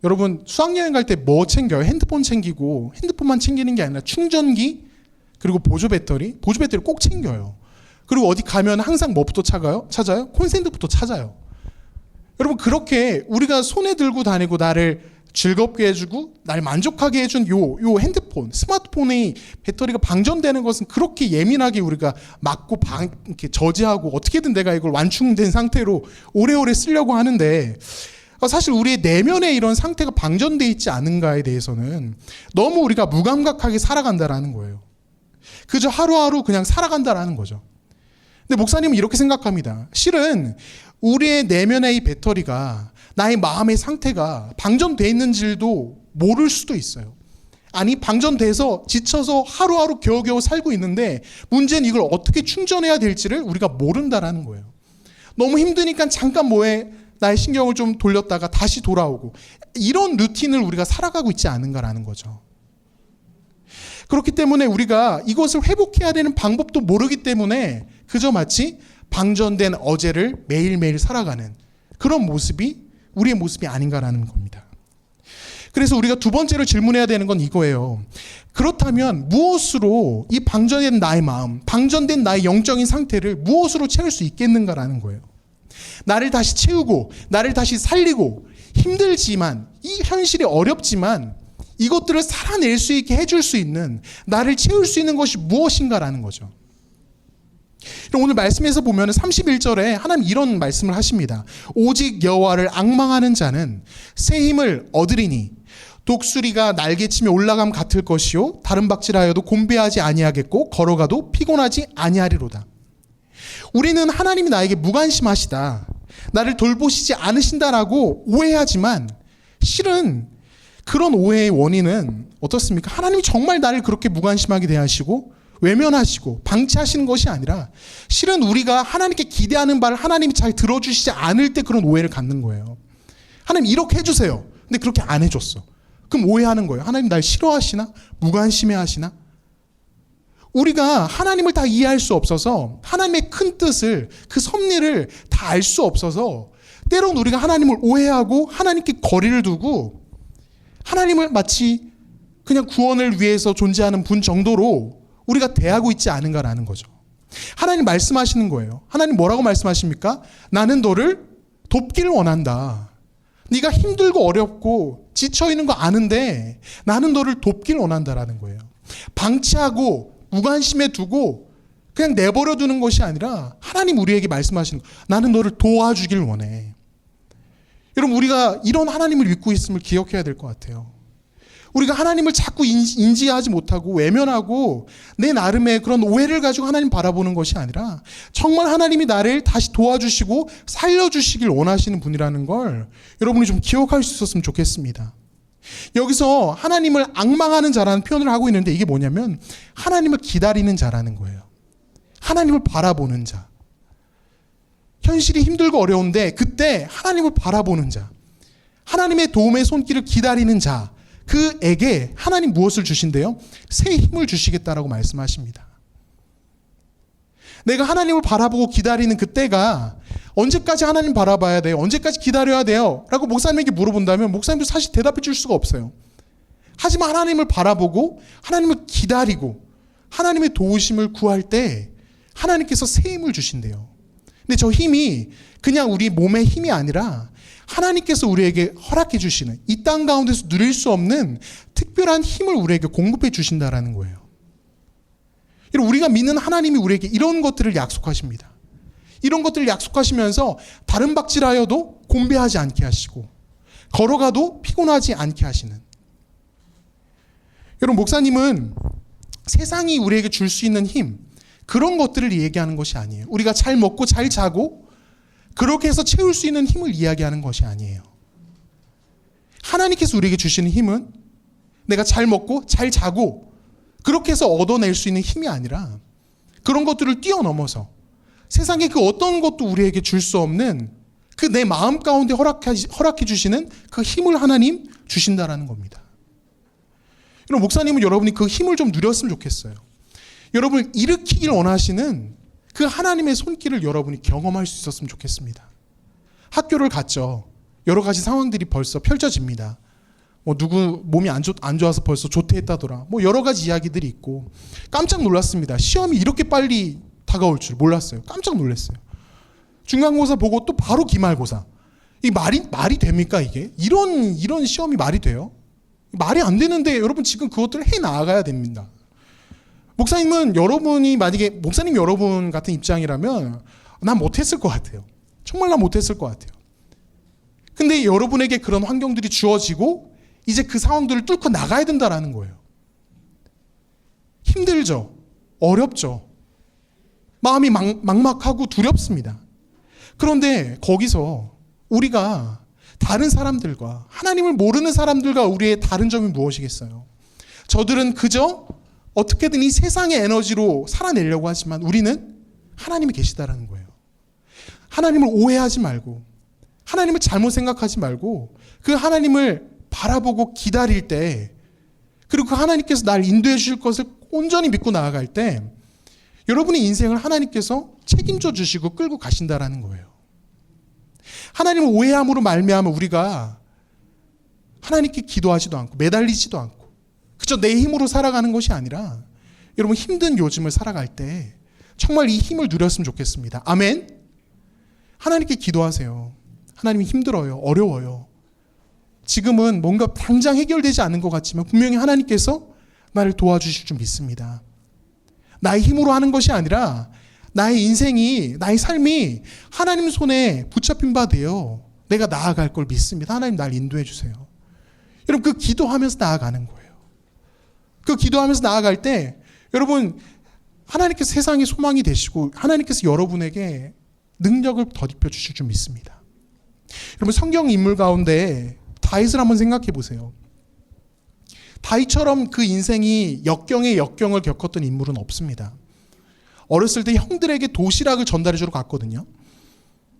여러분 수학여행 갈 때 뭐 챙겨요? 핸드폰 챙기고 핸드폰만 챙기는 게 아니라 충전기 그리고 보조 배터리 꼭 챙겨요. 그리고 어디 가면 항상 뭐부터 찾아요? 콘센트부터 찾아요. 여러분 그렇게 우리가 손에 들고 다니고 나를 즐겁게 해주고 나를 만족하게 해준 요 핸드폰, 스마트폰의 배터리가 방전되는 것은 그렇게 예민하게 우리가 막고 이렇게 저지하고 어떻게든 내가 이걸 완충된 상태로 오래오래 쓰려고 하는데 사실 우리의 내면에 이런 상태가 방전돼 있지 않은가에 대해서는 너무 우리가 무감각하게 살아간다라는 거예요. 그저 하루하루 그냥 살아간다라는 거죠. 근데 목사님은 이렇게 생각합니다. 실은 우리의 내면의 이 배터리가 나의 마음의 상태가 방전돼 있는지도 모를 수도 있어요. 아니 방전돼서 지쳐서 하루하루 겨우겨우 살고 있는데 문제는 이걸 어떻게 충전해야 될지를 우리가 모른다라는 거예요. 너무 힘드니까 잠깐 나의 신경을 좀 돌렸다가 다시 돌아오고 이런 루틴을 우리가 살아가고 있지 않은가라는 거죠. 그렇기 때문에 우리가 이것을 회복해야 되는 방법도 모르기 때문에 그저 마치 방전된 어제를 매일매일 살아가는 그런 모습이 우리의 모습이 아닌가라는 겁니다. 그래서 우리가 두 번째로 질문해야 되는 건 이거예요. 그렇다면 무엇으로 이 방전된 나의 마음, 방전된 나의 영적인 상태를 무엇으로 채울 수 있겠는가라는 거예요. 나를 다시 채우고 나를 다시 살리고 힘들지만 이 현실이 어렵지만 이것들을 살아낼 수 있게 해줄 수 있는 나를 채울 수 있는 것이 무엇인가라는 거죠. 오늘 말씀에서 보면 31절에 하나님 이런 말씀을 하십니다. 오직 여호와를 앙망하는 자는 새 힘을 얻으리니 독수리가 날개치며 올라감 같을 것이요 다른 박질하여도 곤배하지 아니하겠고 걸어가도 피곤하지 아니하리로다. 우리는 하나님이 나에게 무관심하시다, 나를 돌보시지 않으신다라고 오해하지만 실은 그런 오해의 원인은 어떻습니까? 하나님이 정말 나를 그렇게 무관심하게 대하시고 외면하시고 방치하시는 것이 아니라 실은 우리가 하나님께 기대하는 바를 하나님이 잘 들어주시지 않을 때 그런 오해를 갖는 거예요. 하나님 이렇게 해주세요. 근데 그렇게 안 해줬어. 그럼 오해하는 거예요. 하나님 날 싫어하시나? 무관심해 하시나? 우리가 하나님을 다 이해할 수 없어서 하나님의 큰 뜻을, 그 섭리를 다 알 수 없어서 때론 우리가 하나님을 오해하고 하나님께 거리를 두고 하나님을 마치 그냥 구원을 위해서 존재하는 분 정도로 우리가 대하고 있지 않은가라는 거죠. 하나님 말씀하시는 거예요. 하나님 뭐라고 말씀하십니까? 나는 너를 돕기를 원한다. 네가 힘들고 어렵고 지쳐있는 거 아는데 나는 너를 돕기를 원한다라는 거예요. 방치하고 무관심해 두고 그냥 내버려 두는 것이 아니라 하나님 우리에게 말씀하시는 거예요. 나는 너를 도와주길 원해. 여러분, 우리가 이런 하나님을 믿고 있음을 기억해야 될 것 같아요. 우리가 하나님을 자꾸 인지하지 못하고 외면하고 내 나름의 그런 오해를 가지고 하나님 바라보는 것이 아니라 정말 하나님이 나를 다시 도와주시고 살려주시길 원하시는 분이라는 걸 여러분이 좀 기억할 수 있었으면 좋겠습니다. 여기서 하나님을 앙망하는 자라는 표현을 하고 있는데 이게 뭐냐면 하나님을 기다리는 자라는 거예요. 하나님을 바라보는 자. 현실이 힘들고 어려운데 그때 하나님을 바라보는 자, 하나님의 도움의 손길을 기다리는 자, 그에게 하나님 무엇을 주신대요? 새 힘을 주시겠다라고 말씀하십니다. 내가 하나님을 바라보고 기다리는 그때가 언제까지 하나님 바라봐야 돼요? 언제까지 기다려야 돼요? 라고 목사님에게 물어본다면 목사님도 사실 대답해 줄 수가 없어요. 하지만 하나님을 바라보고 하나님을 기다리고 하나님의 도우심을 구할 때 하나님께서 새 힘을 주신대요. 근데 저 힘이 그냥 우리 몸의 힘이 아니라 하나님께서 우리에게 허락해 주시는, 이 땅 가운데서 누릴 수 없는 특별한 힘을 우리에게 공급해 주신다라는 거예요. 우리가 믿는 하나님이 우리에게 이런 것들을 약속하십니다. 이런 것들을 약속하시면서 다른 박질하여도 곤배하지 않게 하시고 걸어가도 피곤하지 않게 하시는. 여러분, 목사님은 세상이 우리에게 줄 수 있는 힘, 그런 것들을 얘기하는 것이 아니에요. 우리가 잘 먹고 잘 자고 그렇게 해서 채울 수 있는 힘을 이야기하는 것이 아니에요. 하나님께서 우리에게 주시는 힘은 내가 잘 먹고 잘 자고 그렇게 해서 얻어낼 수 있는 힘이 아니라 그런 것들을 뛰어넘어서 세상에 그 어떤 것도 우리에게 줄 수 없는 그 내 마음 가운데 허락해 주시는 그 힘을 하나님 주신다라는 겁니다. 여러분, 목사님은 여러분이 그 힘을 좀 누렸으면 좋겠어요. 여러분을 일으키길 원하시는 그 하나님의 손길을 여러분이 경험할 수 있었으면 좋겠습니다. 학교를 갔죠. 여러 가지 상황들이 벌써 펼쳐집니다. 누구 몸이 안 좋아서 벌써 조퇴했다더라. 여러 가지 이야기들이 있고 깜짝 놀랐습니다. 시험이 이렇게 빨리 다가올 줄 몰랐어요. 깜짝 놀랐어요. 중간고사 보고 또 바로 기말고사. 이 말이 됩니까 이게? 이런 시험이 말이 돼요? 말이 안 되는데 여러분 지금 그것들을 해 나가야 됩니다. 목사님은 여러분이 만약에 목사님 여러분 같은 입장이라면 난 못했을 것 같아요. 정말 난 못했을 것 같아요. 근데 여러분에게 그런 환경들이 주어지고 이제 그 상황들을 뚫고 나가야 된다라는 거예요. 힘들죠. 어렵죠. 마음이 막막하고 두렵습니다. 그런데 거기서 우리가 다른 사람들과 하나님을 모르는 사람들과 우리의 다른 점이 무엇이겠어요? 저들은 그저 어떻게든 이 세상의 에너지로 살아내려고 하지만 우리는 하나님이 계시다라는 거예요. 하나님을 오해하지 말고 하나님을 잘못 생각하지 말고 그 하나님을 바라보고 기다릴 때, 그리고 그 하나님께서 나를 인도해 주실 것을 온전히 믿고 나아갈 때 여러분의 인생을 하나님께서 책임져 주시고 끌고 가신다라는 거예요. 하나님을 오해함으로 말미암아 우리가 하나님께 기도하지도 않고 매달리지도 않고 그저 내 힘으로 살아가는 것이 아니라 여러분 힘든 요즘을 살아갈 때 정말 이 힘을 누렸으면 좋겠습니다. 아멘. 하나님께 기도하세요. 하나님이 힘들어요. 어려워요. 지금은 뭔가 당장 해결되지 않는 것 같지만 분명히 하나님께서 나를 도와주실 줄 믿습니다. 나의 힘으로 하는 것이 아니라 나의 인생이, 나의 삶이 하나님 손에 붙잡힌 바 되어 내가 나아갈 걸 믿습니다. 하나님 날 인도해 주세요. 여러분, 그 기도하면서 나아가는 거예요. 그 기도하면서 나아갈 때 여러분, 하나님께서 세상의 소망이 되시고 하나님께서 여러분에게 능력을 덧입혀 주실 줄 믿습니다. 여러분, 성경 인물 가운데 다윗을 한번 생각해 보세요. 다윗처럼 그 인생이 역경의 역경을 겪었던 인물은 없습니다. 어렸을 때 형들에게 도시락을 전달해 주러 갔거든요.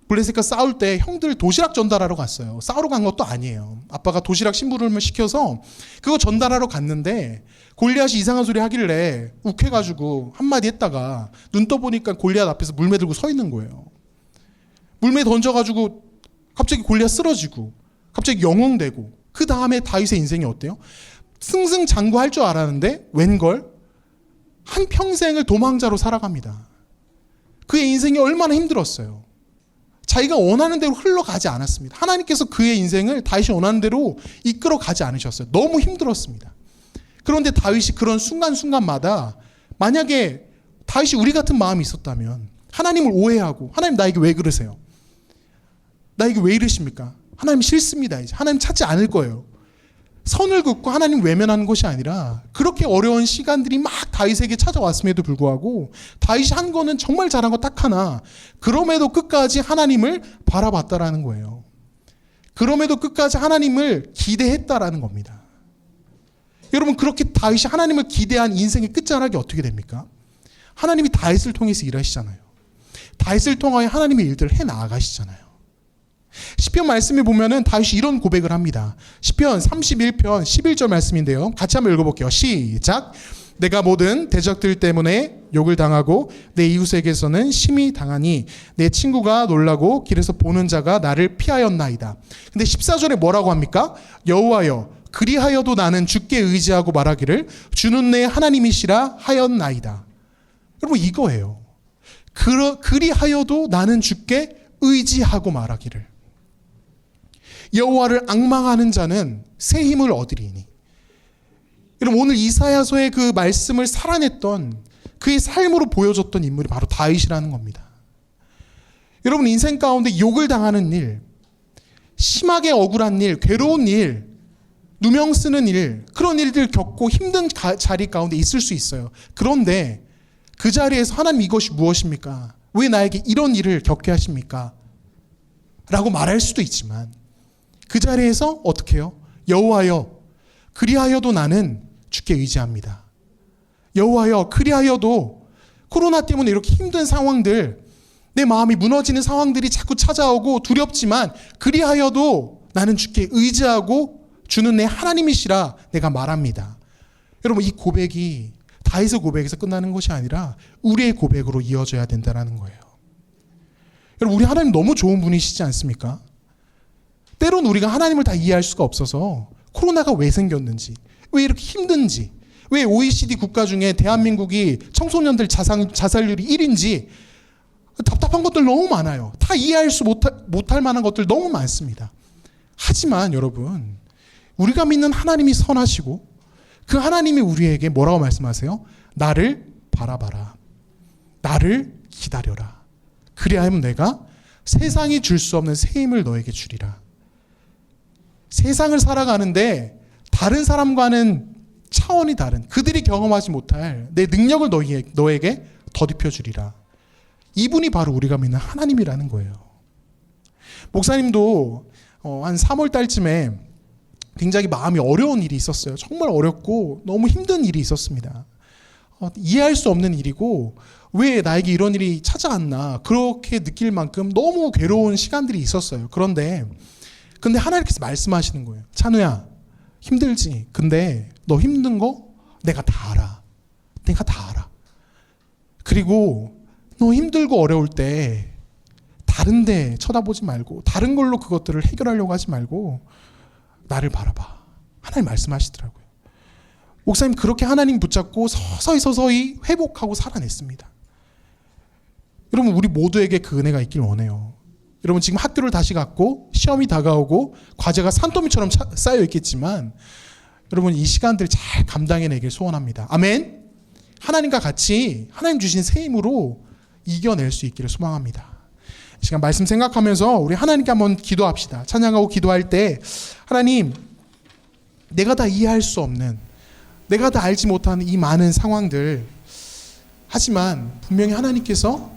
블레셋과 싸울 때 형들 도시락 전달하러 갔어요. 싸우러 간 것도 아니에요. 아빠가 도시락 심부름을 시켜서 그거 전달하러 갔는데 골리앗이 이상한 소리 하길래 욱해가지고 한마디 했다가 눈 떠보니까 골리앗 앞에서 물매 들고 서 있는 거예요. 물매 던져가지고 갑자기 골리앗 쓰러지고 갑자기 영웅되고, 그 다음에 다윗의 인생이 어때요? 승승장구할 줄 알았는데 웬걸 한평생을 도망자로 살아갑니다. 그의 인생이 얼마나 힘들었어요. 자기가 원하는 대로 흘러가지 않았습니다. 하나님께서 그의 인생을 다윗이 원하는 대로 이끌어가지 않으셨어요. 너무 힘들었습니다. 그런데 다윗이 그런 순간순간마다 만약에 다윗이 우리 같은 마음이 있었다면 하나님을 오해하고, 하나님 나에게 왜 그러세요? 나에게 왜 이러십니까? 하나님 싫습니다. 이제 하나님 찾지 않을 거예요. 선을 긋고 하나님 외면하는 것이 아니라 그렇게 어려운 시간들이 막 다윗에게 찾아왔음에도 불구하고 다윗이 한 거는 정말 잘한 거 딱 하나, 그럼에도 끝까지 하나님을 바라봤다라는 거예요. 그럼에도 끝까지 하나님을 기대했다라는 겁니다. 여러분, 그렇게 다윗이 하나님을 기대한 인생의 끝자락이 어떻게 됩니까? 하나님이 다윗을 통해서 일하시잖아요. 다윗을 통하여 하나님의 일들을 해나가시잖아요. 시편 말씀에 보면은 다윗이 이런 고백을 합니다. 시편 31편 11절 말씀인데요. 같이 한번 읽어볼게요. 시작. 내가 모든 대적들 때문에 욕을 당하고 내 이웃에게서는 심히 당하니 내 친구가 놀라고 길에서 보는 자가 나를 피하였나이다. 근데 14절에 뭐라고 합니까? 여호와여, 그리하여도 나는 주께 의지하고 말하기를 주는 내 하나님이시라 하였나이다. 여러분, 이거예요. 그리하여도 나는 주께 의지하고 말하기를. 여호와를 앙망하는 자는 새 힘을 얻으리니. 여러분, 오늘 이사야서의 그 말씀을 살아냈던, 그의 삶으로 보여줬던 인물이 바로 다윗이라는 겁니다. 여러분, 인생 가운데 욕을 당하는 일, 심하게 억울한 일, 괴로운 일, 누명 쓰는 일, 그런 일들 겪고 힘든 자리 가운데 있을 수 있어요. 그런데 그 자리에서 하나님, 이것이 무엇입니까? 왜 나에게 이런 일을 겪게 하십니까? 라고 말할 수도 있지만 그 자리에서 어떻게 해요? 여호와여, 그리하여도 나는 주께 의지합니다. 여호와여, 그리하여도 코로나 때문에 이렇게 힘든 상황들, 내 마음이 무너지는 상황들이 자꾸 찾아오고 두렵지만 그리하여도 나는 주께 의지하고 주는 내 하나님이시라 내가 말합니다. 여러분, 이 고백이 다윗의 고백에서 끝나는 것이 아니라 우리의 고백으로 이어져야 된다는 거예요. 여러분, 우리 하나님 너무 좋은 분이시지 않습니까? 때론 우리가 하나님을 다 이해할 수가 없어서 코로나가 왜 생겼는지, 왜 이렇게 힘든지, 왜 OECD 국가 중에 대한민국이 청소년들 자살률이 1인지 답답한 것들 너무 많아요. 다 이해할 수 못할 만한 것들 너무 많습니다. 하지만 여러분, 우리가 믿는 하나님이 선하시고 그 하나님이 우리에게 뭐라고 말씀하세요? 나를 바라봐라. 나를 기다려라. 그리하면 내가 세상이 줄 수 없는 새 힘을 너에게 주리라. 세상을 살아가는데 다른 사람과는 차원이 다른, 그들이 경험하지 못할 내 능력을 너에게 덧입혀 주리라. 이분이 바로 우리가 믿는 하나님이라는 거예요. 목사님도 한 3월 달쯤에 굉장히 마음이 어려운 일이 있었어요. 정말 어렵고 너무 힘든 일이 있었습니다. 이해할 수 없는 일이고 왜 나에게 이런 일이 찾아왔나 그렇게 느낄 만큼 너무 괴로운 시간들이 있었어요. 근데 하나님께서 말씀하시는 거예요. 찬우야, 힘들지. 근데 너 힘든 거 내가 다 알아. 내가 다 알아. 그리고 너 힘들고 어려울 때 다른 데 쳐다보지 말고 다른 걸로 그것들을 해결하려고 하지 말고 나를 바라봐. 하나님 말씀하시더라고요. 목사님, 그렇게 하나님 붙잡고 서서히 회복하고 살아냈습니다. 여러분, 우리 모두에게 그 은혜가 있길 원해요. 여러분, 지금 학교를 다시 갔고 시험이 다가오고 과제가 산더미처럼 쌓여 있겠지만 여러분, 이 시간들 잘 감당해내길 소원합니다. 아멘. 하나님과 같이 하나님 주신 새 힘으로 이겨낼 수 있기를 소망합니다. 이 시간 말씀 생각하면서 우리 하나님께 한번 기도합시다. 찬양하고 기도할 때 하나님, 내가 다 이해할 수 없는, 내가 다 알지 못하는 이 많은 상황들, 하지만 분명히 하나님께서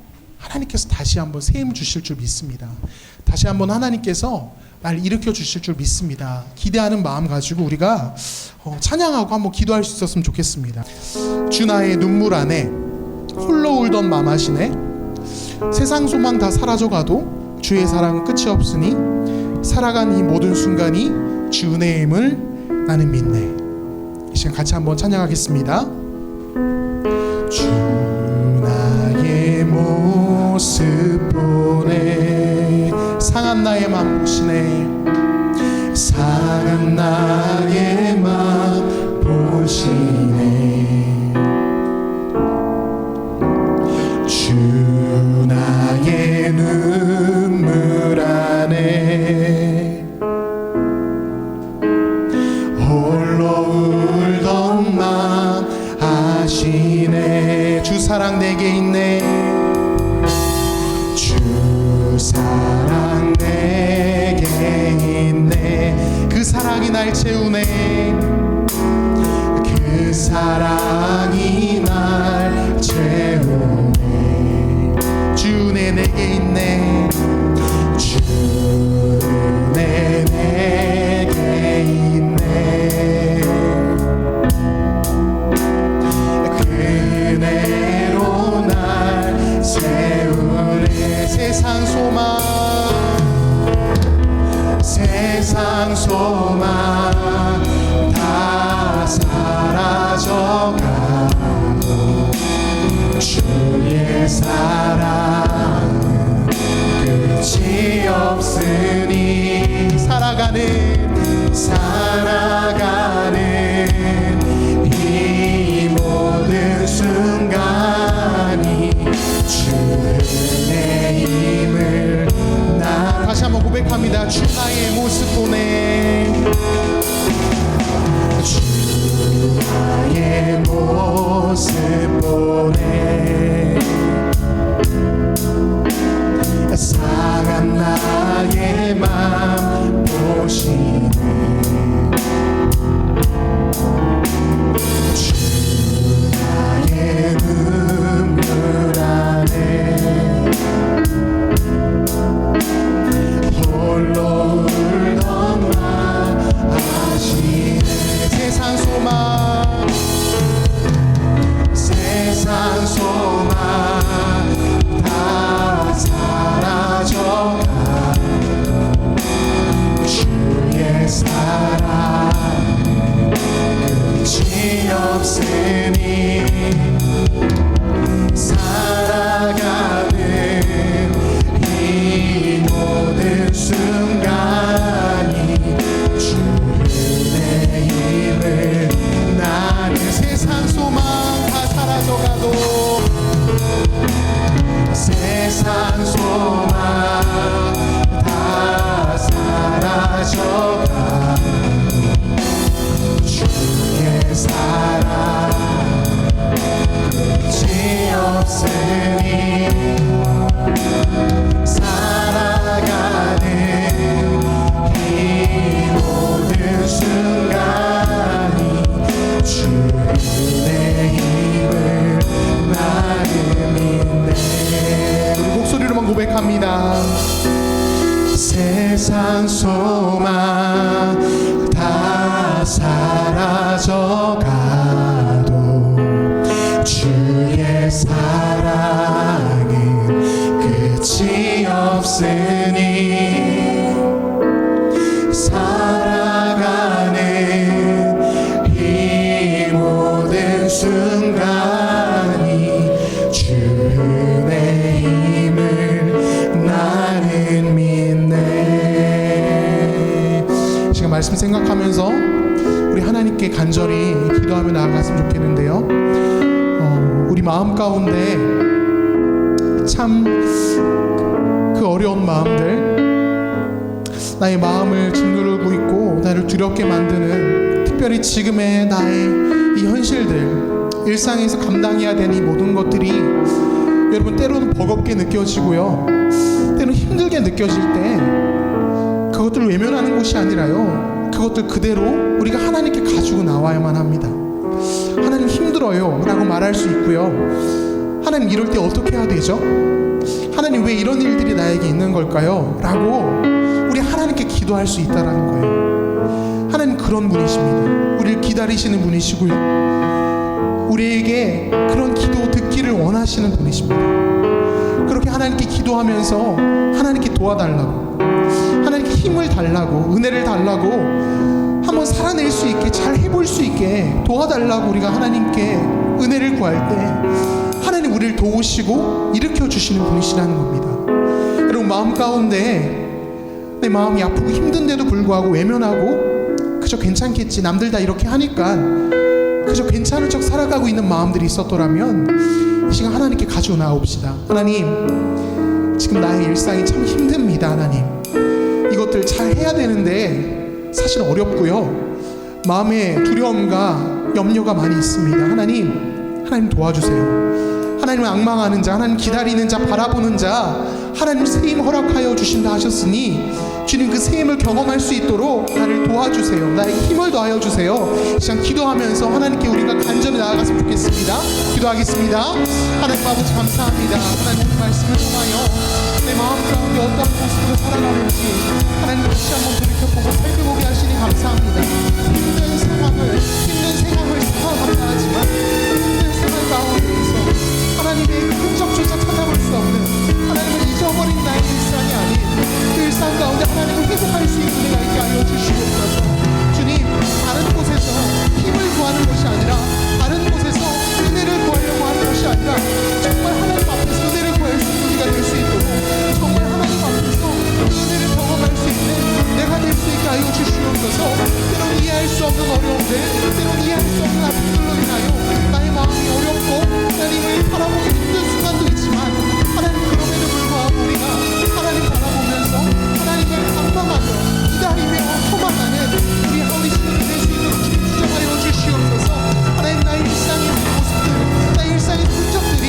다시 한번 세임 주실 줄 믿습니다. 다시 한번 하나님께서 날 일으켜 주실 줄 믿습니다. 기대하는 마음 가지고 우리가 찬양하고 한번 기도할 수 있었으면 좋겠습니다. 주 나의 눈물 안에 홀로 울던 맘 하시네. 세상 소망 다 사라져가도 주의 사랑은 끝이 없으니 살아간 이 모든 순간이 주 은혜의 힘을 나는 믿네. 이 시간 같이 한번 찬양하겠습니다. 주 나의 모습 보네. 상한 나의 맘 보시네. 상한 나의 맘 보시네. 주 나의 눈물 안에 홀로 울던 맘 아시네. 주 사랑 내게 있네. 주 사랑 내게 있네. 그 사랑이 날 채우네. 그 사랑이 날 채우네. 주 은혜 내게 있네. 주 은혜 내게 있네. 그 은혜로 날 세우네. 세상 소망, 세상 소망 다 사라져가고 주의 사랑은 끝이 없으니 살아가는 이 모든 순간이 주의 힘을 나 다시 한번 고백합니다. 주 나의 모습 보내. 주 나의 모습 보내. 상한 나의 맘 보시네. 주 나의 눈물 안에 홀로 울던 나 아시네. 세상 소망, 세상 소망 다 사라져가 주의 사랑 끝이 없으니 살아가는 이 모든 순간이 주의 힘을 나는 세상 소망 다 사라져가도 세상 소망 다 사라져가 주의 사랑 끝이 없으니 살아가는 이 모든 순간이 주의 힘을 나는 믿네. 우리 목소리로만 고백합니다. 세상 소망 다 사라져가도 주의 사랑은 끝이 없으니 살아가는 이 모든 순간이 주의 힘을 나는 믿네. 지금 말씀 생각하면서 우리 하나님께 간절히 기도하며 나아갔으면 좋겠는데요. 우리 마음 가운데 참 그 어려운 마음들, 나의 마음을 짓누르고 있고 나를 두렵게 만드는, 특별히 지금의 나의 이 현실들, 일상에서 감당해야 되는 이 모든 것들이 여러분, 때로는 버겁게 느껴지고요, 때로는 힘들게 느껴질 때 그것들을 외면하는 것이 아니라요, 그것들 그대로 우리가 하나님께 가지고 나와야만 합니다. 하나님 힘들어요 라고 말할 수 있고요, 하나님 이럴 때 어떻게 해야 되죠? 하나님 왜 이런 일들이 나에게 있는 걸까요? 라고 우리 하나님께 기도할 수 있다라는 거예요. 하나님 그런 분이십니다. 우리를 기다리시는 분이시고요, 우리에게 그런 기도 듣기를 원하시는 분이십니다. 그렇게 하나님께 기도하면서 하나님께 도와달라고, 하나님께 힘을 달라고, 은혜를 달라고, 한번 살아낼 수 있게, 잘 해볼 수 있게 도와달라고 우리가 하나님께 은혜를 구할 때 하나님 우리를 도우시고 일으켜 주시는 분이시라는 겁니다. 여러분, 마음 가운데 내 마음이 아프고 힘든데도 불구하고 외면하고 그저 괜찮겠지, 남들 다 이렇게 하니까 그저 괜찮은 척 살아가고 있는 마음들이 있었더라면 이 시간 하나님께 가지고 나옵시다. 하나님, 지금 나의 일상이 참 힘듭니다. 하나님, 이것들 잘 해야 되는데 사실 어렵고요, 마음에 두려움과 염려가 많이 있습니다. 하나님 도와주세요. 하나님은 앙망하는 자, 하나님 기다리는 자, 바라보는 자, 하나님 세임 허락하여 주신다 하셨으니 주님 그 세임을 경험할 수 있도록 나를 도와주세요. 나에게 힘을 더하여 주세요. 이 시간 기도하면서 하나님께 우리가 간절히 나아갔으면 좋겠습니다. 기도하겠습니다. 하나님 아버지 감사합니다. 하나님 말씀을 통하여 내 마음 가운데 어떤 모습으로 살아가는지 하나님 다시 한번 돌이켜보고 살펴보게 하시니 감사합니다. 힘든 생각을 생각합니다 하지만 힘든 생활 가운데에서 하나님의 흔적조차 찾아볼 수 없는, 하나님을 잊어버린 나의 일상이 아닌 그 일상 가운데 하나님을 회복할 수 있는 은혜가 있게 하여 주시옵소서. 주님, 다른 곳에서 힘을 구하는 것이 아니라, 다른 곳에서 은혜를 구하려고 하는 것이 아니라 정말 하나님 앞에서 은혜를 구할 수 있는 우리가 될 수 있도록, 정말 하나님 앞에서 은혜를 경험할 수 있는 내가 될 수 있게 하여 주시옵소서. 때론 이해할 수 없는 어려움들, 때론 이해할 수 없는 아픔들로 인하여 나의 마음이 어렵고 하나님을 바라보기 힘든 순간도 있지만, 하나님 그럼에도 불구하고 우리가 하나님 바라보면서 하나님을 앙망하며 기다리며 소망하는 우리 친구들 될 수 있도록 주님 주장하여 주시옵소서. 하나님, 나의 일상의 모습들, 나의 일상의 흔적들이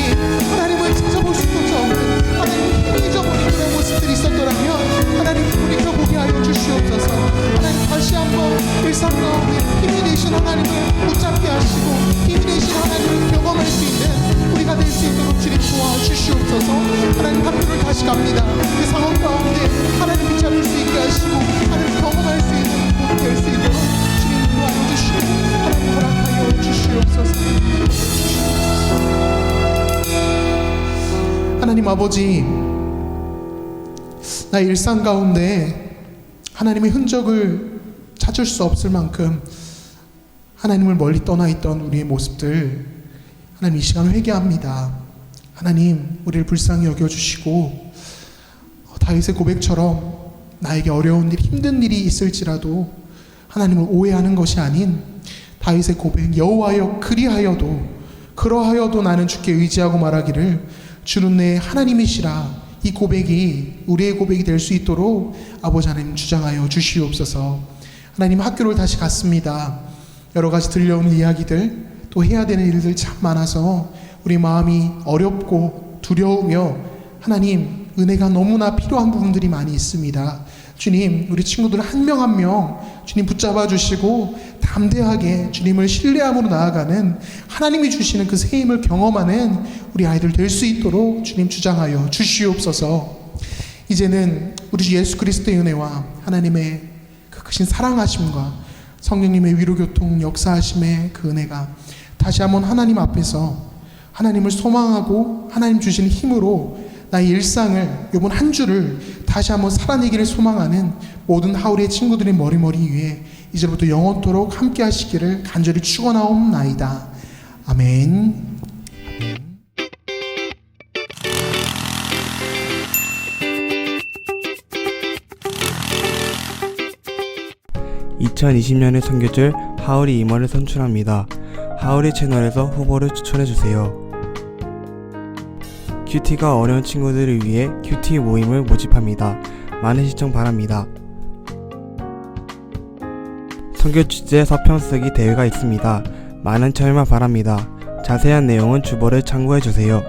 하나님을 찾아볼 수조차 없는, 하나님 힘이 잊어버린 그런 모습들이 있었더라면 하나님 돌이켜보게 하여 주시옵소서. 하나님 다시 한번 일상 가운데 힘이 되신 하나님을 붙잡게 하시고 힘이 되신 하나님을 경험할 수 있는 우리가 될 수 있도록 주님 도와주시옵소서. 하나님 학교를 다시 갑니다. 그 상황 가운데 하나님 붙잡을 수 있게 하시고 하나님 경험할 수 있는 곳이 될 수 있도록 주님 도와주시고 하나님 허락하여 주시옵소서. 하나님 아버지, 나의 일상 가운데 하나님의 흔적을 찾을 수 없을 만큼 하나님을 멀리 떠나 있던 우리의 모습들, 하나님 이 시간 회개합니다. 하나님, 우리를 불쌍히 여겨주시고 다윗의 고백처럼 나에게 어려운 일, 힘든 일이 있을지라도 하나님을 오해하는 것이 아닌 다윗의 고백, 여호와여 그러하여도 나는 주께 의지하고 말하기를 주는 내 하나님이시라, 이 고백이 우리의 고백이 될 수 있도록 아버지 하나님 주장하여 주시옵소서. 하나님, 학교를 다시 갔습니다. 여러 가지 들려오는 이야기들, 또 해야 되는 일들 참 많아서 우리 마음이 어렵고 두려우며 하나님 은혜가 너무나 필요한 부분들이 많이 있습니다. 주님, 우리 친구들 한 명 한 명 주님 붙잡아 주시고 담대하게 주님을 신뢰함으로 나아가는, 하나님이 주시는 그 새 힘을 경험하는 우리 아이들 될 수 있도록 주님 주장하여 주시옵소서. 이제는 우리 주 예수 그리스도의 은혜와 하나님의 그 크신 사랑하심과 성령님의 위로교통 역사하심의 그 은혜가 다시 한번 하나님 앞에서 하나님을 소망하고 하나님 주시는 힘으로 나의 일상을, 이번 한 주를 다시 한번 살아내기를 소망하는 모든 하울의 친구들의 머리 위에 이제부터 영원토록 함께 하시기를 간절히 축원하옵나이다. 아멘. 2020년의 선교절 하울이 임원을 선출합니다. 하울이 채널에서 후보를 추천해주세요. 큐티가 어려운 친구들을 위해 큐티 모임을 모집합니다. 많은 시청 바랍니다. 선교 취재 서평 쓰기 대회가 있습니다. 많은 참여 바랍니다. 자세한 내용은 주보를 참고해주세요.